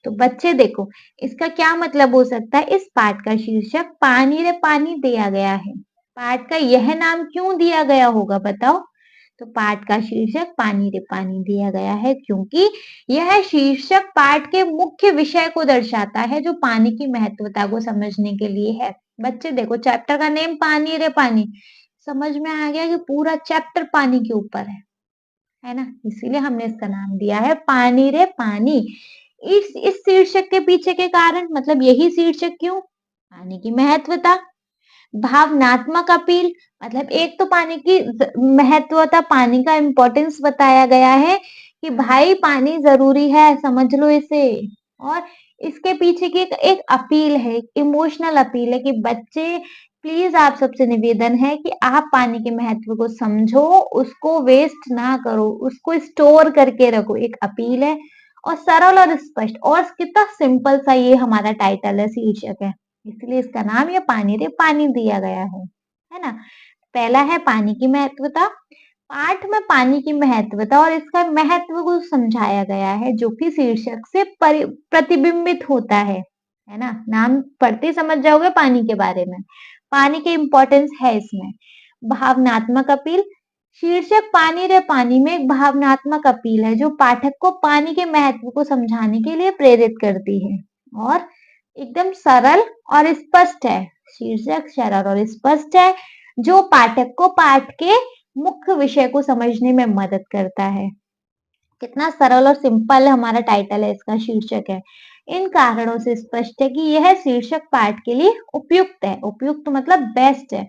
तो बच्चे देखो, इसका क्या मतलब हो सकता है? इस पाठ का शीर्षक पानी रे पानी दिया गया है, पाठ का यह नाम क्यों दिया गया होगा बताओ? तो पाठ का शीर्षक पानी रे पानी दिया गया है क्योंकि यह शीर्षक पाठ के मुख्य विषय को दर्शाता है, जो पानी की महत्वता को समझने के लिए है। बच्चे देखो, चैप्टर का नेम पानी रे पानी, समझ में आ गया कि पूरा चैप्टर पानी के ऊपर है ना? इसीलिए हमने इसका नाम दिया है पानी रे पानी। इस शीर्षक के पीछे के कारण, मतलब यही शीर्षक क्यों? पानी की महत्वता, भावनात्मक अपील, मतलब एक तो पानी की महत्वता, पानी का इंपॉर्टेंस बताया गया है कि भाई पानी जरूरी है, समझ लो इसे। और इसके पीछे की एक अपील है, इमोशनल अपील है कि बच्चे प्लीज आप सबसे निवेदन है कि आप पानी के महत्व को समझो, उसको वेस्ट ना करो, उसको स्टोर करके रखो, एक अपील है। और सरल और स्पष्ट, और कितना सिंपल सा ये हमारा टाइटल है, शीर्षक है, इसलिए इसका नाम ये पानी रे पानी दिया गया है ना। पहला है पानी की महत्वता। पाठ में पानी की महत्वता और इसका महत्व को समझाया गया है, जो कि शीर्षक से प्रतिबिंबित होता है ना। नाम पढ़ते ही समझ जाओगे पानी के बारे में। पानी की इंपॉर्टेंस है इसमें। भावनात्मक अपील। शीर्षक पानी रे पानी में एक भावनात्मक अपील है, जो पाठक को पानी के महत्व को समझाने के लिए प्रेरित करती है, और एकदम सरल और स्पष्ट है। शीर्षक सरल और स्पष्ट है, जो पाठक को पाठ के मुख्य विषय को समझने में मदद करता है। कितना सरल और सिंपल हमारा टाइटल है, इसका शीर्षक है। इन कारणों से स्पष्ट है कि यह शीर्षक पाठ के लिए उपयुक्त है। उपयुक्त मतलब बेस्ट है,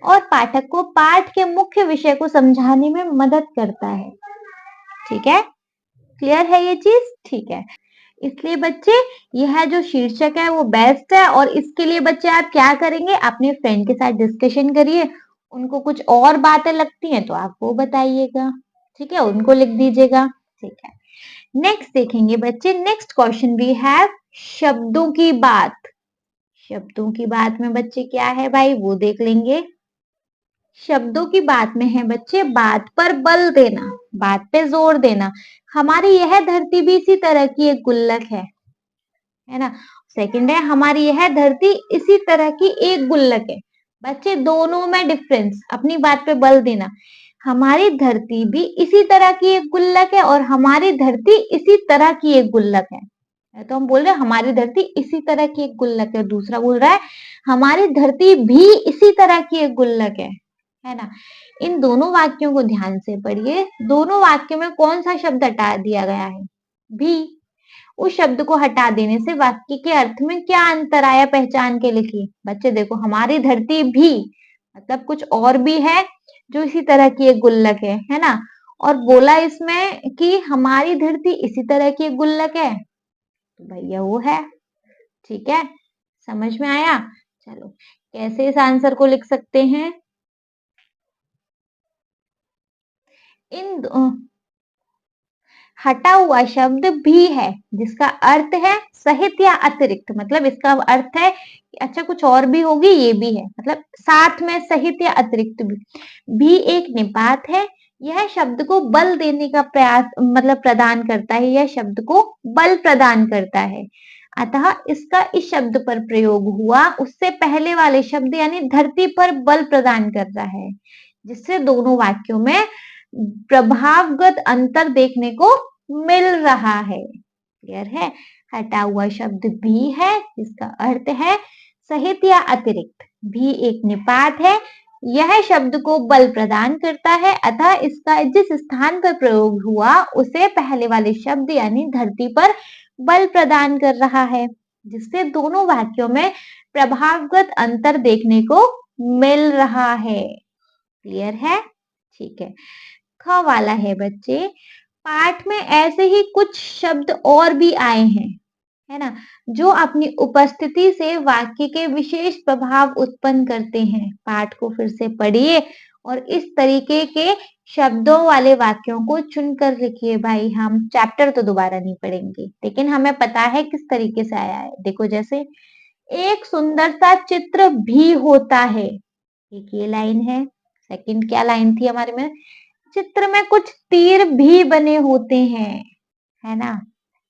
और पाठक को पाठ के मुख्य विषय को समझाने में मदद करता है। ठीक है, क्लियर है ये चीज? ठीक है, इसलिए बच्चे यह जो शीर्षक है वो बेस्ट है, और इसके लिए बच्चे आप क्या करेंगे, अपने फ्रेंड के साथ डिस्कशन करिए। उनको कुछ और बातें लगती हैं तो आप वो बताइएगा, ठीक है, उनको लिख दीजिएगा। ठीक है, नेक्स्ट देखेंगे बच्चे। नेक्स्ट क्वेश्चन वी हैव शब्दों की बात। शब्दों की बात में बच्चे क्या है भाई, वो देख लेंगे। शब्दों की बात में है बच्चे बात पर बल देना, बात पे जोर देना। हमारी यह धरती भी इसी तरह की एक गुल्लक है ना। सेकंड है, हमारी यह धरती इसी तरह की एक गुल्लक है। बच्चे दोनों में डिफरेंस, अपनी बात पे बल देना। हमारी धरती भी इसी तरह की एक गुल्लक है, और हमारी धरती इसी तरह की एक गुल्लक है। तो हम बोल रहे हैं हमारी धरती इसी तरह की एक गुल्लक है, दूसरा बोल रहा है हमारी धरती भी इसी तरह की एक गुल्लक है ना। इन दोनों वाक्यों को ध्यान से पढ़िए। दोनों वाक्यों में कौन सा शब्द हटा दिया गया है, भी। उस शब्द को हटा देने से वाक्य के अर्थ में क्या अंतर आया, पहचान के लिखिए। बच्चे देखो, हमारी धरती भी मतलब कुछ और भी है जो इसी तरह की एक गुल्लक है ना। और बोला इसमें कि हमारी धरती इसी तरह की एक गुल्लक है, तो भैया वो है। ठीक है, समझ में आया? चलो, कैसे इस आंसर को लिख सकते हैं? हटा हुआ शब्द भी है, जिसका अर्थ है सहित या अतिरिक्त। मतलब इसका अर्थ है कि अच्छा कुछ और भी होगी, ये भी है, मतलब साथ में सहित या अतिरिक्त भी एक निपात है। यह शब्द को बल देने का प्रयास मतलब प्रदान करता है, यह शब्द को बल प्रदान करता है। अतः इसका इस शब्द पर प्रयोग हुआ उससे पहले वाले शब्द यानी धरती पर बल प्रदान कर रहा है, जिससे दोनों वाक्यों में प्रभावगत अंतर देखने को मिल रहा है। क्लियर है? हटा हुआ शब्द भी है, जिसका अर्थ है सहित या अतिरिक्त। भी एक निपात है, यह शब्द को बल प्रदान करता है, अतः इसका जिस स्थान पर प्रयोग हुआ उसे पहले वाले शब्द यानी धरती पर बल प्रदान कर रहा है, जिससे दोनों वाक्यों में प्रभावगत अंतर देखने को मिल रहा है। क्लियर है? ठीक है, ख वाला है बच्चे। पाठ में ऐसे ही कुछ शब्द और भी आए हैं, है ना, जो अपनी उपस्थिति से वाक्य के विशेष प्रभाव उत्पन्न करते हैं। पाठ को फिर से पढ़िए और इस तरीके के शब्दों वाले वाक्यों को चुनकर लिखिए। भाई हम चैप्टर तो दोबारा नहीं पढ़ेंगे, लेकिन हमें पता है किस तरीके से आया है। देखो, जैसे एक सुंदर सा चित्र भी होता है, एक ये लाइन है। सेकंड क्या लाइन थी हमारे में, चित्र में कुछ तीर भी बने होते हैं, है ना।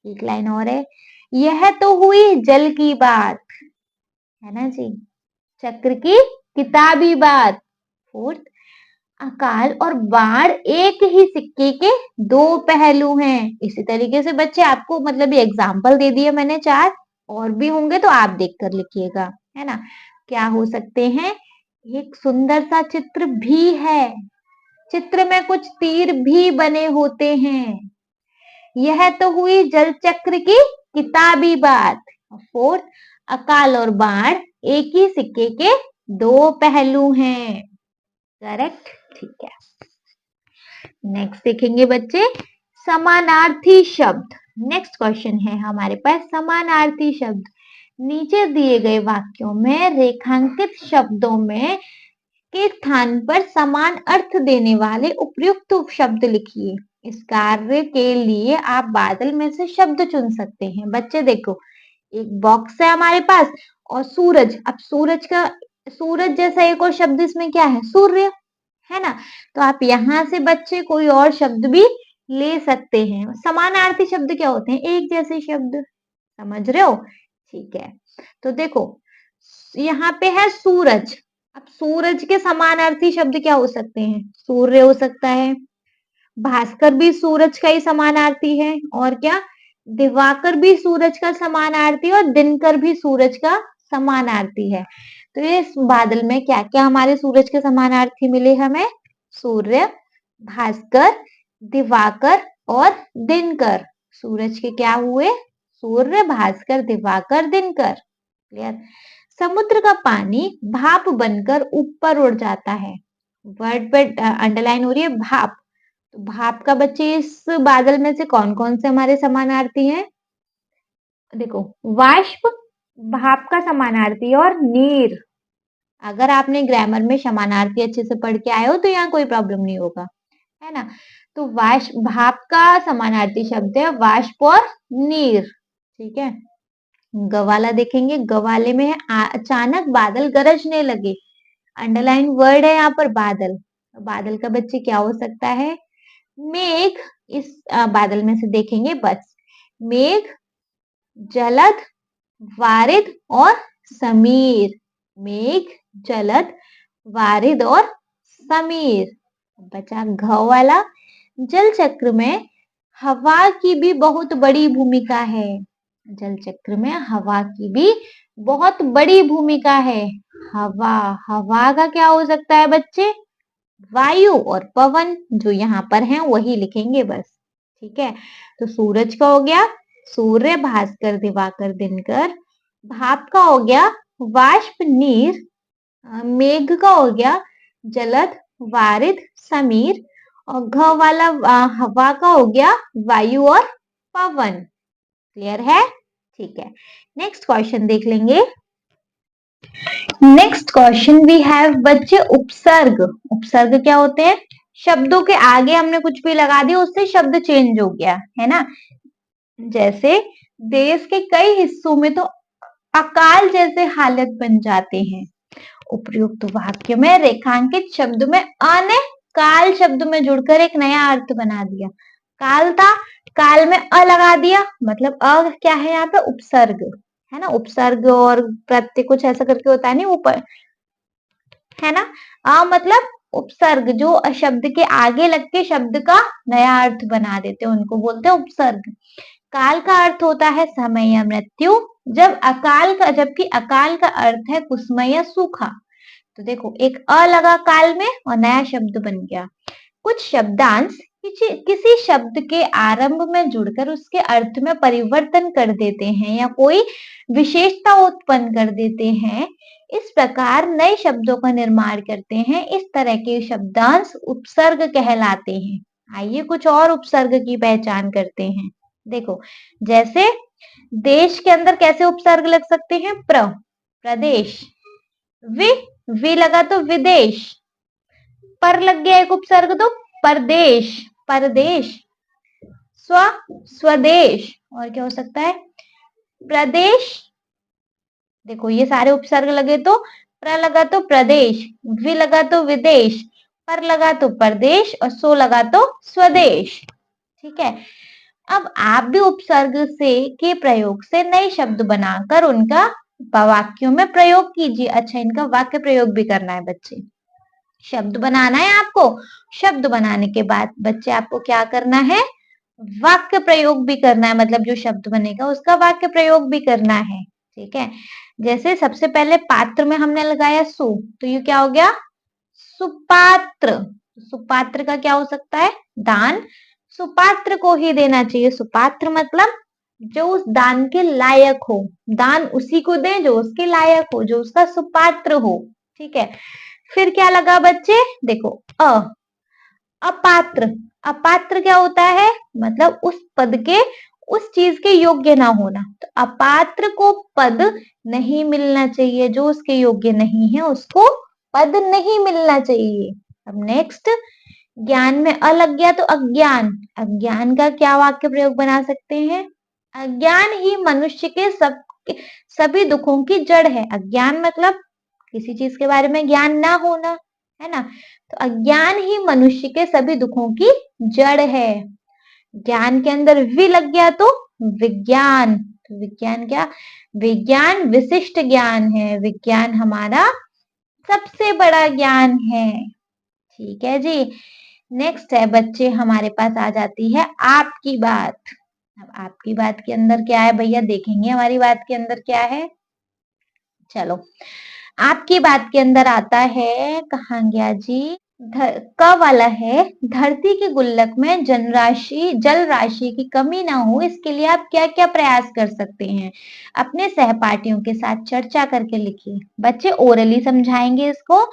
एक लाइन और है, यह तो हुई जल की बात, है ना जी, चक्र की किताबी बात। फोर्थ, अकाल और बाढ़ एक ही सिक्के के दो पहलू हैं। इसी तरीके से बच्चे आपको मतलब ये एग्जाम्पल दे दिए मैंने चार, और भी होंगे तो आप देखकर लिखिएगा, है ना। क्या हो सकते हैं, एक सुंदर सा चित्र भी है, चित्र में कुछ तीर भी बने होते हैं, यह तो हुई जल चक्र की किताबी बात। फोर्थ, अकाल और बाढ़ एक ही सिक्के के दो पहलू हैं। करेक्ट? ठीक है, नेक्स्ट देखेंगे बच्चे, समानार्थी शब्द। नेक्स्ट क्वेश्चन है हमारे पास समानार्थी शब्द। नीचे दिए गए वाक्यों में रेखांकित शब्दों में के स्थान पर समान अर्थ देने वाले उपयुक्त शब्द लिखिए। इस कार्य के लिए आप बादल में से शब्द चुन सकते हैं। बच्चे देखो, एक बॉक्स है हमारे पास और सूरज। अब सूरज जैसा एक और शब्द इसमें क्या है? सूर्य, है ना? तो आप यहाँ से बच्चे कोई और शब्द भी ले सकते हैं। समानार्थी शब्द क्या होते हैं? एक जैसे शब्द, समझ रहे हो? ठीक है, तो देखो यहाँ पे है सूरज। अब सूरज के समानार्थी शब्द क्या हो सकते हैं? सूर्य हो सकता है, भास्कर भी सूरज का ही समानार्थी है, और क्या? दिवाकर भी सूरज का समानार्थी और दिनकर भी सूरज का समानार्थी है। तो ये इस बादल में क्या क्या हमारे सूरज के समानार्थी मिले हमें? सूर्य, भास्कर, दिवाकर और दिनकर। सूरज के क्या हुए? सूर्य, भास्कर, दिवाकर, दिनकर। क्लियर? समुद्र का पानी भाप बनकर ऊपर उड़ जाता है। वर्ड पे अंडरलाइन हो रही है भाप। तो भाप का बच्चे इस बादल में से कौन कौन से हमारे समानार्थी हैं? देखो, वाष्प भाप का समानार्थी और नीर। अगर आपने ग्रामर में समानार्थी अच्छे से पढ़ के आए हो तो यहाँ कोई प्रॉब्लम नहीं होगा, है ना? तो वाष्प भाप का समानार्थी शब्द है वाष्प और नीर। ठीक है, गवाला देखेंगे, गवाले में है अचानक बादल गरजने लगे। अंडरलाइन वर्ड है यहाँ पर बादल। बादल का बच्चे क्या हो सकता है? मेघ। इस बादल में से देखेंगे बस मेघ, जलद, वारिद और समीर। मेघ, जलद, वारिद और समीर। बचा घ वाला। जल चक्र में हवा की भी बहुत बड़ी भूमिका है। जल चक्र में हवा की भी बहुत बड़ी भूमिका है। हवा, हवा का क्या हो सकता है बच्चे? वायु और पवन। जो यहाँ पर हैं वही लिखेंगे बस। ठीक है, तो सूरज का हो गया सूर्य, भास्कर, दिवाकर, दिनकर। भाप का हो गया वाष्प, नीर। मेघ का हो गया जलद, वारिद, समीर। और घ वाला हवा का हो गया वायु और पवन। क्लियर है? ठीक है, नेक्स्ट क्वेश्चन देख लेंगे। नेक्स्ट क्वेश्चन वी हैव बच्चे उपसर्ग। उपसर्ग क्या होते हैं? शब्दों के आगे हमने कुछ भी लगा दिया, उससे शब्द चेंज हो गया, है ना? जैसे देश के कई हिस्सों में तो अकाल जैसे हालत बन जाते हैं। उपयुक्त वाक्य में रेखांकित शब्द में अ ने काल शब्द में जुड़कर एक नया अर्थ बना दिया। काल था, काल में अ लगा दिया, मतलब अ क्या है यहाँ पे? उपसर्ग, है ना? उपसर्ग और प्रत्यय कुछ ऐसा करके होता है नहीं ऊपर, है ना? अ मतलब उपसर्ग, जो शब्द के आगे लग के शब्द का नया अर्थ बना देते हैं, उनको बोलते हैं उपसर्ग। काल का अर्थ होता है समय या मृत्यु, जबकि अकाल का अर्थ है कुसमय या सूखा। तो देखो, एक अ लगा काल में और नया शब्द बन गया। कुछ शब्दांश किसी शब्द के आरंभ में जुड़कर उसके अर्थ में परिवर्तन कर देते हैं या कोई विशेषता उत्पन्न कर देते हैं। इस प्रकार नए शब्दों का निर्माण करते हैं। इस तरह के शब्दांश उपसर्ग कहलाते हैं। आइए कुछ और उपसर्ग की पहचान करते हैं। देखो, जैसे देश के अंदर कैसे उपसर्ग लग सकते हैं? प्रदेश। वि लगा तो विदेश। पर लग गया एक उपसर्ग तो परदेश, परदेश। स्वदेश। और क्या हो सकता है? प्रदेश। देखो, ये सारे उपसर्ग लगे तो प्र लगा तो प्रदेश, वि लगा तो विदेश, पर लगा तो परदेश और सो लगा तो स्वदेश। ठीक है, अब आप भी उपसर्ग के प्रयोग से नए शब्द बनाकर उनका वाक्यों में प्रयोग कीजिए। अच्छा, इनका वाक्य प्रयोग भी करना है बच्चे। शब्द बनाना है आपको। शब्द बनाने के बाद बच्चे आपको क्या करना है? वाक्य प्रयोग भी करना है, मतलब जो शब्द बनेगा उसका वाक्य प्रयोग भी करना है। ठीक है, जैसे सबसे पहले पात्र में हमने लगाया सु, तो ये क्या हो गया? सुपात्र। सुपात्र का क्या हो सकता है? दान। सुपात्र को ही देना चाहिए। सुपात्र मतलब जो उस दान के लायक हो। दान उसी को दे जो उसके लायक हो, जो उसका सुपात्र हो। ठीक है, फिर क्या लगा बच्चे? देखो, अपात्र। अपात्र क्या होता है? मतलब उस पद के, उस चीज के योग्य ना होना। तो अपात्र को पद नहीं मिलना चाहिए, जो उसके योग्य नहीं है उसको पद नहीं मिलना चाहिए। अब नेक्स्ट, ज्ञान में अ लग गया तो अज्ञान। अज्ञान का क्या वाक्य प्रयोग बना सकते हैं? अज्ञान ही मनुष्य के सभी दुखों की जड़ है। अज्ञान मतलब किसी चीज के बारे में ज्ञान ना होना, है ना? तो अज्ञान ही मनुष्य के सभी दुखों की जड़ है। ज्ञान के अंदर वि लग गया तो विज्ञान। तो विज्ञान क्या? विज्ञान विशिष्ट ज्ञान है। विज्ञान हमारा सबसे बड़ा ज्ञान है। ठीक है जी। नेक्स्ट है बच्चे, हमारे पास आ जाती है आपकी बात। अब आपकी बात के अंदर क्या है भैया, देखेंगे हमारी बात के अंदर क्या है। चलो, आपकी बात के अंदर आता है, कहाँ गया जी? क वाला है, धरती के गुल्लक में जल राशि की कमी ना हो इसके लिए आप क्या क्या प्रयास कर सकते हैं? अपने सहपाठियों के साथ चर्चा करके लिखिए। बच्चे ओरली समझाएंगे इसको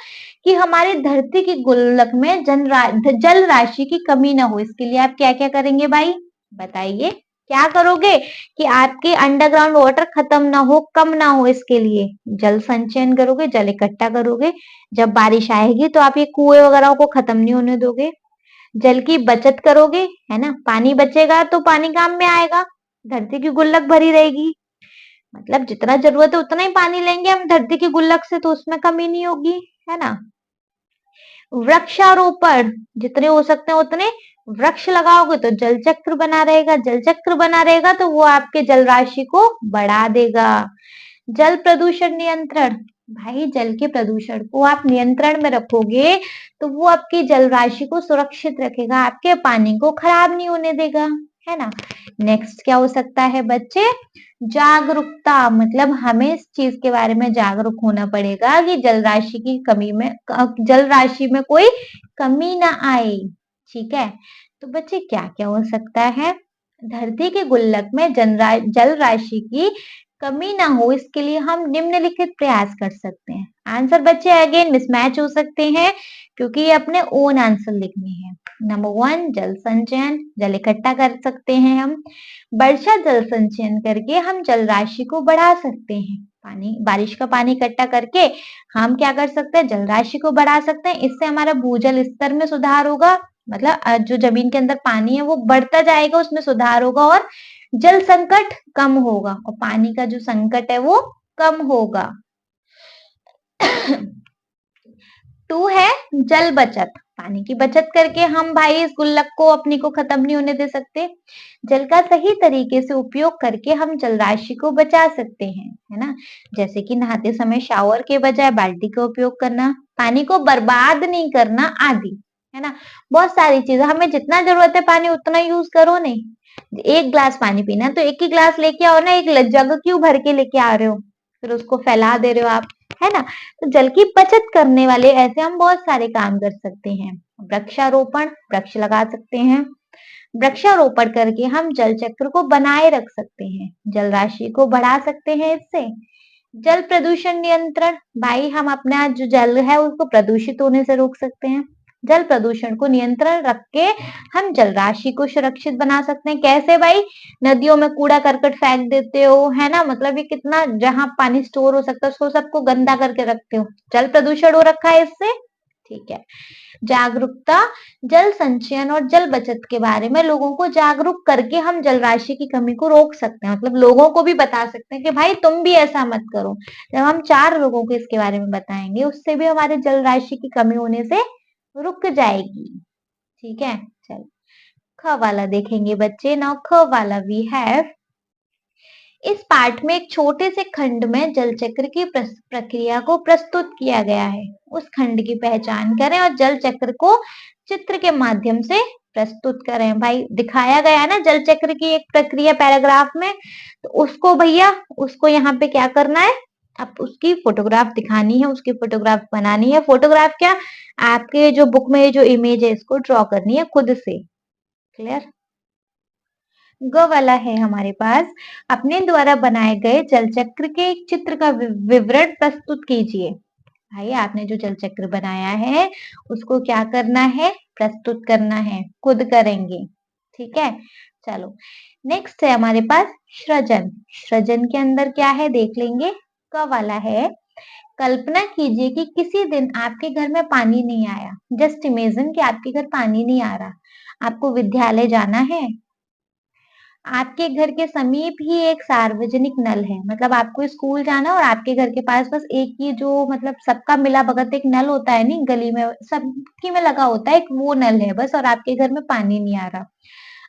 कि हमारी धरती के गुल्लक में जल राशि की कमी ना हो इसके लिए आप क्या क्या करेंगे भाई, बताइए। क्या करोगे कि आपके अंडरग्राउंड वाटर खत्म ना हो, कम ना हो, इसके लिए जल संचयन करोगे, जल इकट्ठा करोगे। जब बारिश आएगी तो आप ये कुएं वगैरह को खत्म नहीं होने दोगे। जल की बचत करोगे, है ना? पानी बचेगा तो पानी काम में आएगा, धरती की गुल्लक भरी रहेगी। मतलब जितना जरूरत है उतना ही पानी लेंगे हम धरती की गुल्लक से, तो उसमें कमी नहीं होगी, है ना? वृक्षारोपण, जितने हो सकते हैं उतने वृक्ष लगाओगे तो जल चक्र बना रहेगा। जल चक्र बना रहेगा तो वो आपके जल राशि को बढ़ा देगा। जल प्रदूषण नियंत्रण, भाई जल के प्रदूषण को आप नियंत्रण में रखोगे तो वो आपकी जल राशि को सुरक्षित रखेगा, आपके पानी को खराब नहीं होने देगा, है ना? नेक्स्ट क्या हो सकता है बच्चे? जागरूकता, मतलब हमें इस चीज के बारे में जागरूक होना पड़ेगा कि जल राशि में कोई कमी ना आए। ठीक है, तो बच्चे क्या क्या हो सकता है? धरती के गुल्लक में जल राशि की कमी ना हो इसके लिए हम निम्नलिखित प्रयास कर सकते हैं। आंसर बच्चे अगेन मिसमैच हो सकते हैं क्योंकि ये अपने ओन आंसर लिखने हैं। नंबर 1 जल संचयन, जल इकट्ठा कर सकते हैं हम। वर्षा जल संचयन करके हम जल राशि को बढ़ा सकते हैं। पानी, बारिश का पानी इकट्ठा करके हम क्या कर सकते हैं? जल राशि को बढ़ा सकते हैं। इससे हमारा भूजल स्तर में सुधार होगा, मतलब जो जमीन के अंदर पानी है वो बढ़ता जाएगा, उसमें सुधार होगा और जल संकट कम होगा और पानी का जो संकट है वो कम होगा। 2 है जल बचत। पानी की बचत करके हम भाई इस गुल्लक को अपनी को खत्म नहीं होने दे सकते। जल का सही तरीके से उपयोग करके हम जल राशि को बचा सकते हैं, है ना? जैसे कि नहाते समय शावर के बजाय बाल्टी का उपयोग करना, पानी को बर्बाद नहीं करना आदि, है ना? बहुत सारी चीजें, हमें जितना जरूरत है पानी उतना यूज करो, नहीं एक ग्लास पानी पीना तो एक ही ग्लास लेके आओ ना, एक जग क्यों भर के लेके आ रहे हो, फिर उसको फैला दे रहे हो आप, है ना? तो जल की बचत करने वाले ऐसे हम बहुत सारे काम कर सकते हैं। वृक्षारोपण, वृक्ष लगा सकते हैं। वृक्षारोपण करके हम जल चक्र को बनाए रख सकते हैं, जल राशि को बढ़ा सकते हैं इससे। जल प्रदूषण नियंत्रण, भाई हम अपना जो जल है उसको प्रदूषित होने से रोक सकते हैं। जल प्रदूषण को नियंत्रण रख के हम जल राशि को सुरक्षित बना सकते हैं। कैसे भाई? नदियों में कूड़ा करकट फेंक देते हो, है ना? मतलब ये कितना, जहां पानी स्टोर हो सकता है उसको सबको गंदा करके रखते हो, जल प्रदूषण हो रखा है इससे। ठीक है, जागरूकता, जल संचयन और जल बचत के बारे में लोगों को जागरूक करके हम जल राशि की कमी को रोक सकते हैं। मतलब लोगों को भी बता सकते हैं कि भाई तुम भी ऐसा मत करो। जब हम 4 लोगों को इसके बारे में बताएंगे उससे भी हमारे जल राशि की कमी होने से रुक जाएगी। ठीक है, चल ख वाला देखेंगे बच्चे। नाउ ख वाला वी हैव, इस पाठ में एक छोटे से खंड में जल चक्र की प्रक्रिया को प्रस्तुत किया गया है। उस खंड की पहचान करें और जल चक्र को चित्र के माध्यम से प्रस्तुत करें। भाई दिखाया गया है ना जल चक्र की एक प्रक्रिया पैराग्राफ में, तो उसको भैया उसको यहाँ पे क्या करना है, अब उसकी फोटोग्राफ दिखानी है, उसकी फोटोग्राफ बनानी है। फोटोग्राफ क्या, आपके जो बुक में जो इमेज है इसको ड्रॉ करनी है खुद से। क्लियर? ग वाला है हमारे पास, अपने द्वारा बनाए गए जल चक्र के एक चित्र का विवरण प्रस्तुत कीजिए। भाई आपने जो जल चक्र बनाया है उसको क्या करना है, प्रस्तुत करना है, खुद करेंगे। ठीक है, चलो नेक्स्ट है हमारे पास सृजन। सृजन के अंदर क्या है देख लेंगे। क वाला है, कल्पना कीजिए कि किसी दिन आपके घर में पानी नहीं आया। जस्ट इमेजिन कि आपके घर पानी नहीं आ रहा। आपको विद्यालय जाना है। आपके घर के समीप ही एक सार्वजनिक नल है, मतलब आपको स्कूल जाना है और आपके घर के पास बस एक ही जो मतलब सबका मिला भगत एक नल होता है नहीं गली में, सबकी में लगा होता है एक वो नल है बस, और आपके घर में पानी नहीं आ रहा।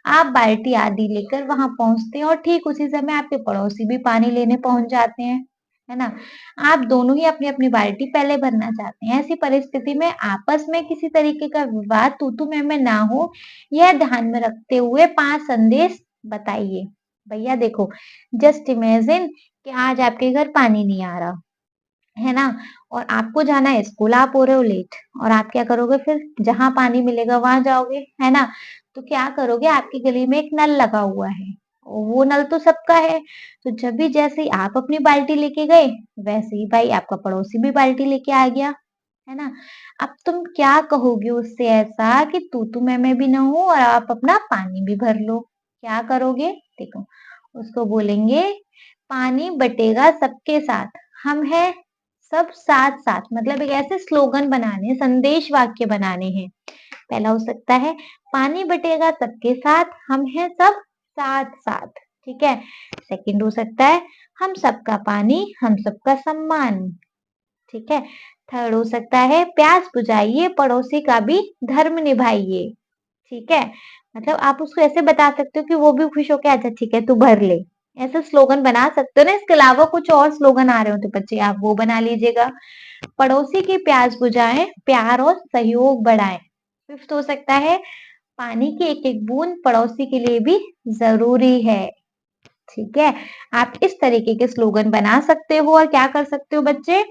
आप बाल्टी आदि लेकर वहां पहुंचते हैं और ठीक उसी समय आपके पड़ोसी भी पानी लेने पहुंच जाते हैं, है ना? आप दोनों ही अपनी अपनी बाल्टी पहले भरना चाहते हैं। ऐसी परिस्थिति में आपस में किसी तरीके का विवाद तू-तू मैं-मैं ना हो, यह ध्यान में रखते हुए 5 संदेश बताइए। भैया देखो, जस्ट इमेजिन कि आज आपके घर पानी नहीं आ रहा, है ना? और आपको जाना है स्कूल, आप हो रहे हो लेट, और आप क्या करोगे फिर? जहाँ पानी मिलेगा वहाँ जाओगे, है ना? तो क्या करोगे, आपकी गली में एक नल लगा हुआ है, और वो नल तो सबका है, तो जब भी जैसे ही आप अपनी बाल्टी लेके गए, वैसे ही भाई आपका पड़ोसी भी बाल्टी लेके आ गया, है ना? अब तुम क्या कहोगे उससे ऐसा कि तू-तू मैं-मैं भी ना हो और आप अपना पानी भी भर लो? क्या करोगे? देखो, उसको बोलेंगे पानी बटेगा सबके साथ, हम हैं सब साथ-साथ, मतलब एक ऐसे स्लोगन बनाने हैं, संदेश वाक्य बनाने हैं। पहला हो सकता है पानी बटेगा सबके साथ, हम हैं सब साथ-साथ, ठीक है? सेकंड हो सकता है हम सबका पानी, हम सबका सम्मान, ठीक है? थर्ड हो सकता है प्यास बुझाइए, पड़ोसी का भी धर्म निभाइए, ठीक है? मतलब आप उसको ऐसे बता सकते हो कि वो भी खुश हो के अच्छा ठीक है तू भर ले। ऐसे स्लोगन बना सकते हो ना, इसके अलावा कुछ और स्लोगन आ रहे हो तो बच्चे आप वो बना लीजिएगा। पड़ोसी की प्यास बुझाएँ, प्यार और सहयोग बढ़ाएँ। फिफ्थ हो सकता है पानी की एक-एक बूंद पड़ोसी के लिए भी ज़रूरी है, ठीक है? आप इस तरीके के स्लोगन बना सकते हो और क्या कर सकते हो बच्चे?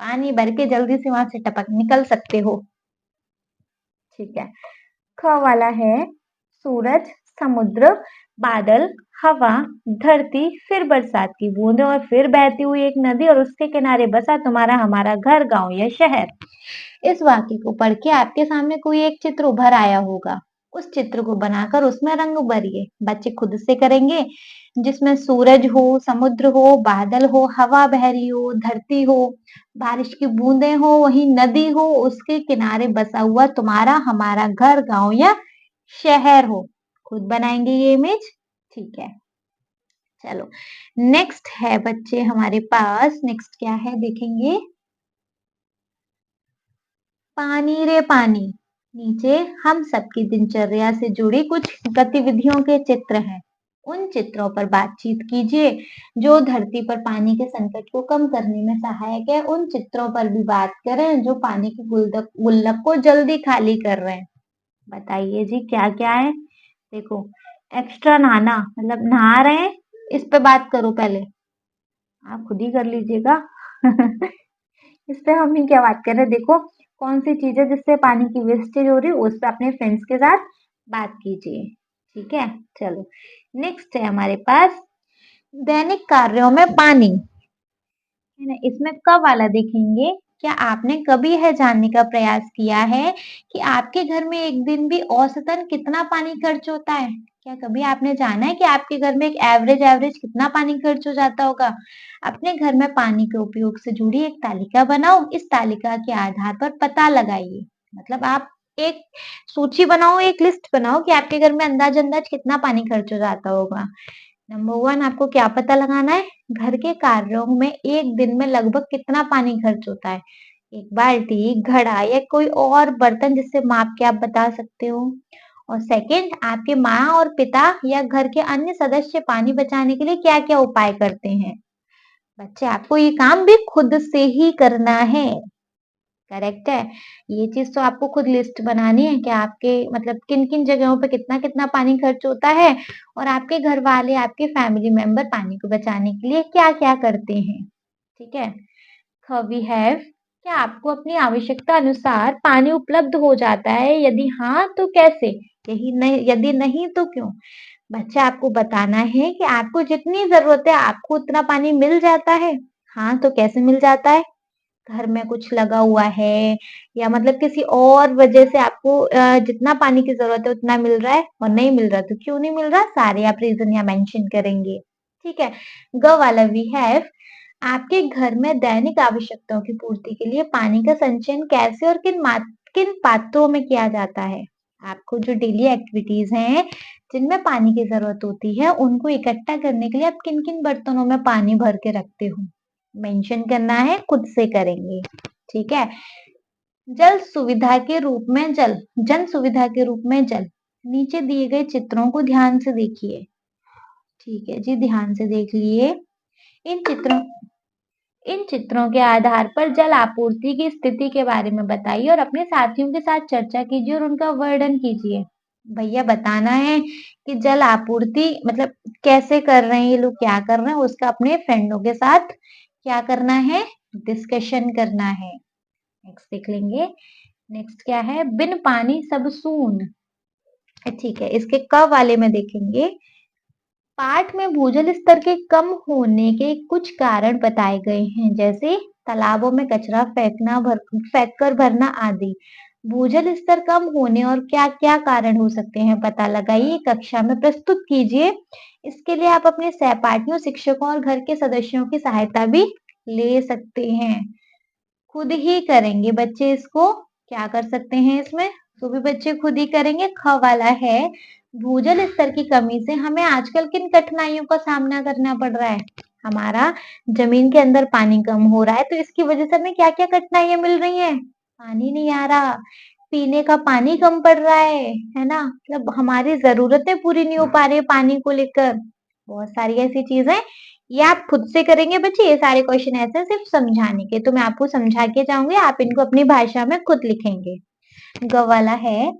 पानी भर के जल्दी से वहाँ से टपक निकल सकते हो, ठीक है? ख वाला है सूरज, समुद्र, बादल, हवा, धरती, फिर बरसात की बूंदें और फिर बहती हुई एक नदी और उसके किनारे बसा तुम्हारा हमारा घर, गांव या शहर। इस वाक्य को पढ़ के आपके सामने कोई एक चित्र उभर आया होगा। उस चित्र को बनाकर उसमें रंग भरिए। बच्चे खुद से करेंगे, जिसमें सूरज हो, समुद्र हो, बादल हो, हवा बह रही हो, धरती हो, बारिश की बूंदें हो, वहीं नदी हो, उसके किनारे बसा हुआ तुम्हारा हमारा घर, गांव या शहर हो। खुद बनाएंगे ये इमेज, ठीक है? चलो, नेक्स्ट है बच्चे हमारे पास, नेक्स्ट क्या है देखेंगे। पानी रे पानी। नीचे हम सबकी दिनचर्या से जुड़ी कुछ गतिविधियों के चित्र हैं। उन चित्रों पर बातचीत कीजिए जो धरती पर पानी के संकट को कम करने में सहायक है। उन चित्रों पर भी बात करें जो पानी की गुल्लक को जल्दी खाली कर रहे हैं। बताइए जी क्या क्या है? देखो, एक्स्ट्रा नहाना मतलब नहा रहे हैं, इस पे बात करो पहले। आप खुद ही कर लीजिएगा। इस पे हम ही क्या बात कर रहे हैं, देखो कौन सी चीज है जिससे पानी की वेस्टेज हो रही है, उस पे अपने फ्रेंड्स के साथ बात कीजिए, ठीक है? चलो, नेक्स्ट है हमारे पास दैनिक कार्यों में पानी, है ना? इसमें क वाला देखेंगे। क्या आपने कभी यह जानने का प्रयास किया है कि आपके घर में एक दिन भी औसतन कितना पानी खर्च होता है? क्या कभी आपने जाना है कि आपके घर में एक एवरेज एवरेज कितना पानी खर्च हो जाता होगा? अपने घर में पानी के उपयोग से जुड़ी एक तालिका बनाओ। इस तालिका के आधार पर पता लगाइए। मतलब आप एक सूची बनाओ, एक लिस्ट बनाओ कि आपके घर में अंदाज-अंदाज कितना पानी खर्च हो जाता होगा। नंबर 1 आपको क्या पता लगाना है? घर के कार्यों में एक दिन में लगभग कितना पानी खर्च होता है? एक बाल्टी, घड़ा या कोई और बर्तन जिससे माप के आप बता सकते हो। और सेकंड, आपके माँ और पिता या घर के अन्य सदस्य पानी बचाने के लिए क्या-क्या उपाय करते हैं? बच्चे आपको ये काम भी खुद से ही करना है। करेक्ट है। ये चीज़ तो आपको खुद लिस्ट बनानी है कि आपके मतलब किन-किन जगहों पे कितना-कितना पानी खर्च होता है और आपके घर वाले, आपके फैमिली मेंबर पानी को बचाने के लिए क्या-क्या करते हैं। ठीक है? वी हैव क्या आपको अपनी आवश्यकता अनुसार पानी उपलब्ध हो जाता है? यदि हाँ, तो कैसे? यदि नहीं तो क्यों? बच्चा आपको बताना है कि आपको जितनी ज़रूरत है, आपको उतना पानी मिल जाता है? हाँ, तो कैसे मिल जाता है? घर में कुछ लगा हुआ है या मतलब किसी और वजह से आपको जितना पानी की ज़रूरत है उतना मिल रहा है और नहीं मिल रहा तो क्यों नहीं मिल रहा? सारे आप रीज़न यहाँ मेंशन करेंगे। ठीक है? ग वाला वी हैव आपके घर में दैनिक आवश्यकताओं की पूर्ति के लिए पानी का संचयन कैसे और किन पात्रों में किया जाता है? आपको जो डेली एक्टिविटीज हैं जिनमें पानी की जरूरत होती है उनको इकट्ठा करने के लिए आप किन-किन बर्तनों में पानी भर के रखते हो? मेंशन करना है, खुद से करेंगे। ठीक है? जल सुविधा के रूप में जन सुविधा के रूप में जल। नीचे दिए गए चित्रों को ध्यान से देखिए। ठीक है जी, ध्यान से देख लिए। इन चित्रों इन चित्रों के आधार पर जल आपूर्ति की स्थिति के बारे में बताइए और अपने साथियों के साथ चर्चा कीजिए और उनका वर्णन कीजिए। भैया बताना है कि जल आपूर्ति मतलब कैसे कर रहे हैं ये लोग, क्या कर रहे हैं, उसका अपने फ्रेंडों के साथ क्या करना है, डिस्कशन करना है। नेक्स्ट देख लेंगे। नेक्स्ट क्या है, बिन पानी सब सून। ठीक है, इसके क वाले में देखेंगे। पाठ में भूजल स्तर के कम होने के कुछ कारण बताए गए हैं, जैसे तालाबों में कचरा फेंक कर भरना आदि। भूजल स्तर कम होने और क्या-क्या कारण हो सकते हैं पता लगाइए, कक्षा में प्रस्तुत कीजिए। इसके लिए आप अपने सहपाठियों, शिक्षकों और घर के सदस्यों की सहायता भी ले सकते हैं। खुद ही करेंगे बच्चे इसको, क्या कर सकते हैं इसमें? तो भी बच्चे खुद ही करेंगे। ख वाला है, भूजल स्तर की कमी से हमें आजकल किन कठिनाइयों का सामना करना पड़ रहा है? हमारा जमीन के अंदर पानी कम हो रहा है, तो इसकी वजह से हमें क्या-क्या कठिनाइयाँ मिल रही हैं? पानी नहीं आ रहा, पीने का पानी कम पड़ रहा है ना? मतलब हमारी ज़रूरतें पूरी नहीं हो पा रही है पानी को लेकर। बहुत सारी ऐसी चीज़ें, ये आप खुद से करेंगे बच्चे, ये सारे क्वेश्चन ऐसे हैं सिर्फ समझाने के, तो मैं आपको समझा के जाऊँगी, आप इनको अपनी भाषा में खुद लिखेंगे। ग वाला है,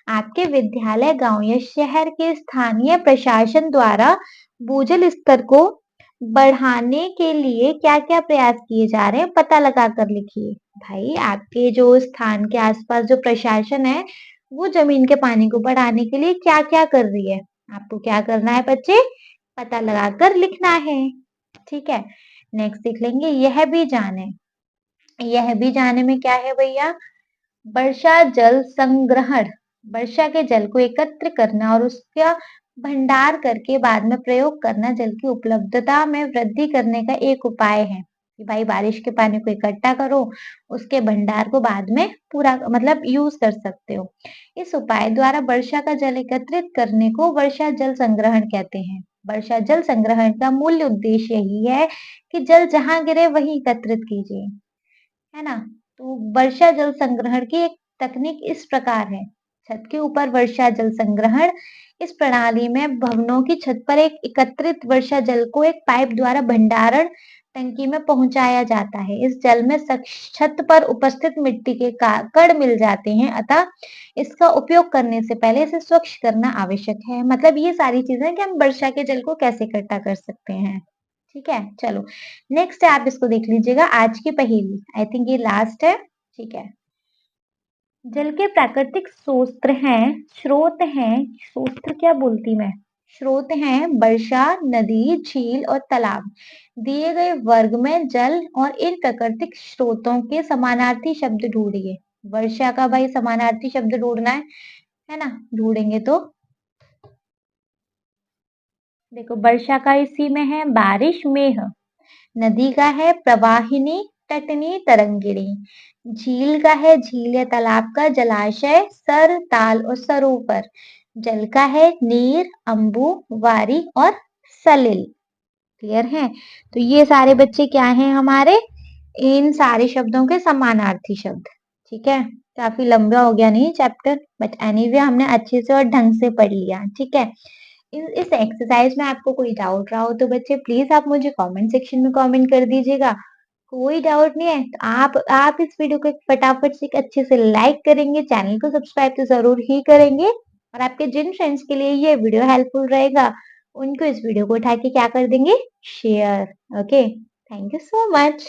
आपके विद्यालय, गाँव या शहर के स्थानीय प्रशासन द्वारा भूजल स्तर को बढ़ाने के लिए क्या-क्या प्रयास किए जा रहे हैं, पता लगा कर लिखिए। भाई, आपके जो स्थान के आस-पास जो प्रशासन है, वो ज़मीन के पानी को बढ़ाने के लिए क्या-क्या कर रही है? आपको क्या करना है बच्चे? पता लगाकर लिखना है। ठीक है? नेक्स्ट देख लेंगे, यह भी जानें। यह भी जाने में क्या है भैया? वर्षा जल संग्रहण, वर्षा के जल को एकत्र करना और उसका भंडार करके बाद में प्रयोग करना जल की उपलब्धता में वृद्धि करने का एक उपाय है कि भाई बारिश के पानी को इकट्ठा करो, उसके भंडार को बाद में पूरा मतलब यूज कर सकते हो। इस उपाय द्वारा वर्षा का जल एकत्रित करने को वर्षा जल संग्रहण कहते हैं। वर्षा जल संग्रहण का मूल उद्देश्य यही है कि जल जहां गिरे वहीं एकत्रित कीजिए, है ना? तो वर्षा जल संग्रहण की एक तकनीक इस प्रकार है। छत के ऊपर वर्षा जल संग्रहण, इस प्रणाली में भवनों की छत पर एक एकत्रित वर्षा जल को एक पाइप द्वारा भंडारण टंकी में पहुंचाया जाता है। इस जल में छत पर उपस्थित मिट्टी के कण मिल जाते हैं, अतः इसका उपयोग करने से पहले इसे स्वच्छ करना आवश्यक है। मतलब ये सारी चीजें कि हम वर्षा के जल को कैसे इकट्ठा कर सकते हैं। ठीक है, चलो नेक्स्ट है, आप इसको देख लीजिएगा, आज की पहेली, आई थिंक ये लास्ट है। ठीक है, जल के प्राकृतिक स्रोत हैं, स्रोत क्या बोलती मैं, स्रोत हैं वर्षा, नदी, झील और तालाब। दिए गए वर्ग में जल और इन प्राकृतिक स्रोतों के समानार्थी शब्द ढूंढिए। वर्षा का भाई समानार्थी शब्द ढूंढना है ना? ढूंढेंगे तो देखो, वर्षा का इसी में है बारिश, मेघ। नदी का है प्रवाहिनी, तटनी, तरंगिणी। झील का है झील या तालाब का जलाशय, सर, ताल और सरोवर। जल का है नीर, अम्बु, वारी और सलिल। क्लियर है? तो ये सारे बच्चे क्या हैं हमारे? इन सारे शब्दों के समानार्थी शब्द। ठीक है, काफी लंबा हो गया नहीं चैप्टर, बट एनीवे हमने अच्छे से और ढंग से पढ़ लिया। ठीक है, इस एक्सरसाइज में आपको कोई डाउट रहा हो तो बच्चे प्लीज आप मुझे कमेंट सेक्शन में कमेंट कर दीजिएगा। कोई डाउट नहीं है तो आप इस वीडियो को फटाफट से एक अच्छे से लाइक करेंगे, चैनल को सब्सक्राइब तो जरूर ही करेंगे और आपके जिन फ्रेंड्स के लिए ये वीडियो हेल्पफुल रहेगा उनको इस वीडियो को उठा के क्या कर देंगे, share. Okay, thank you so much.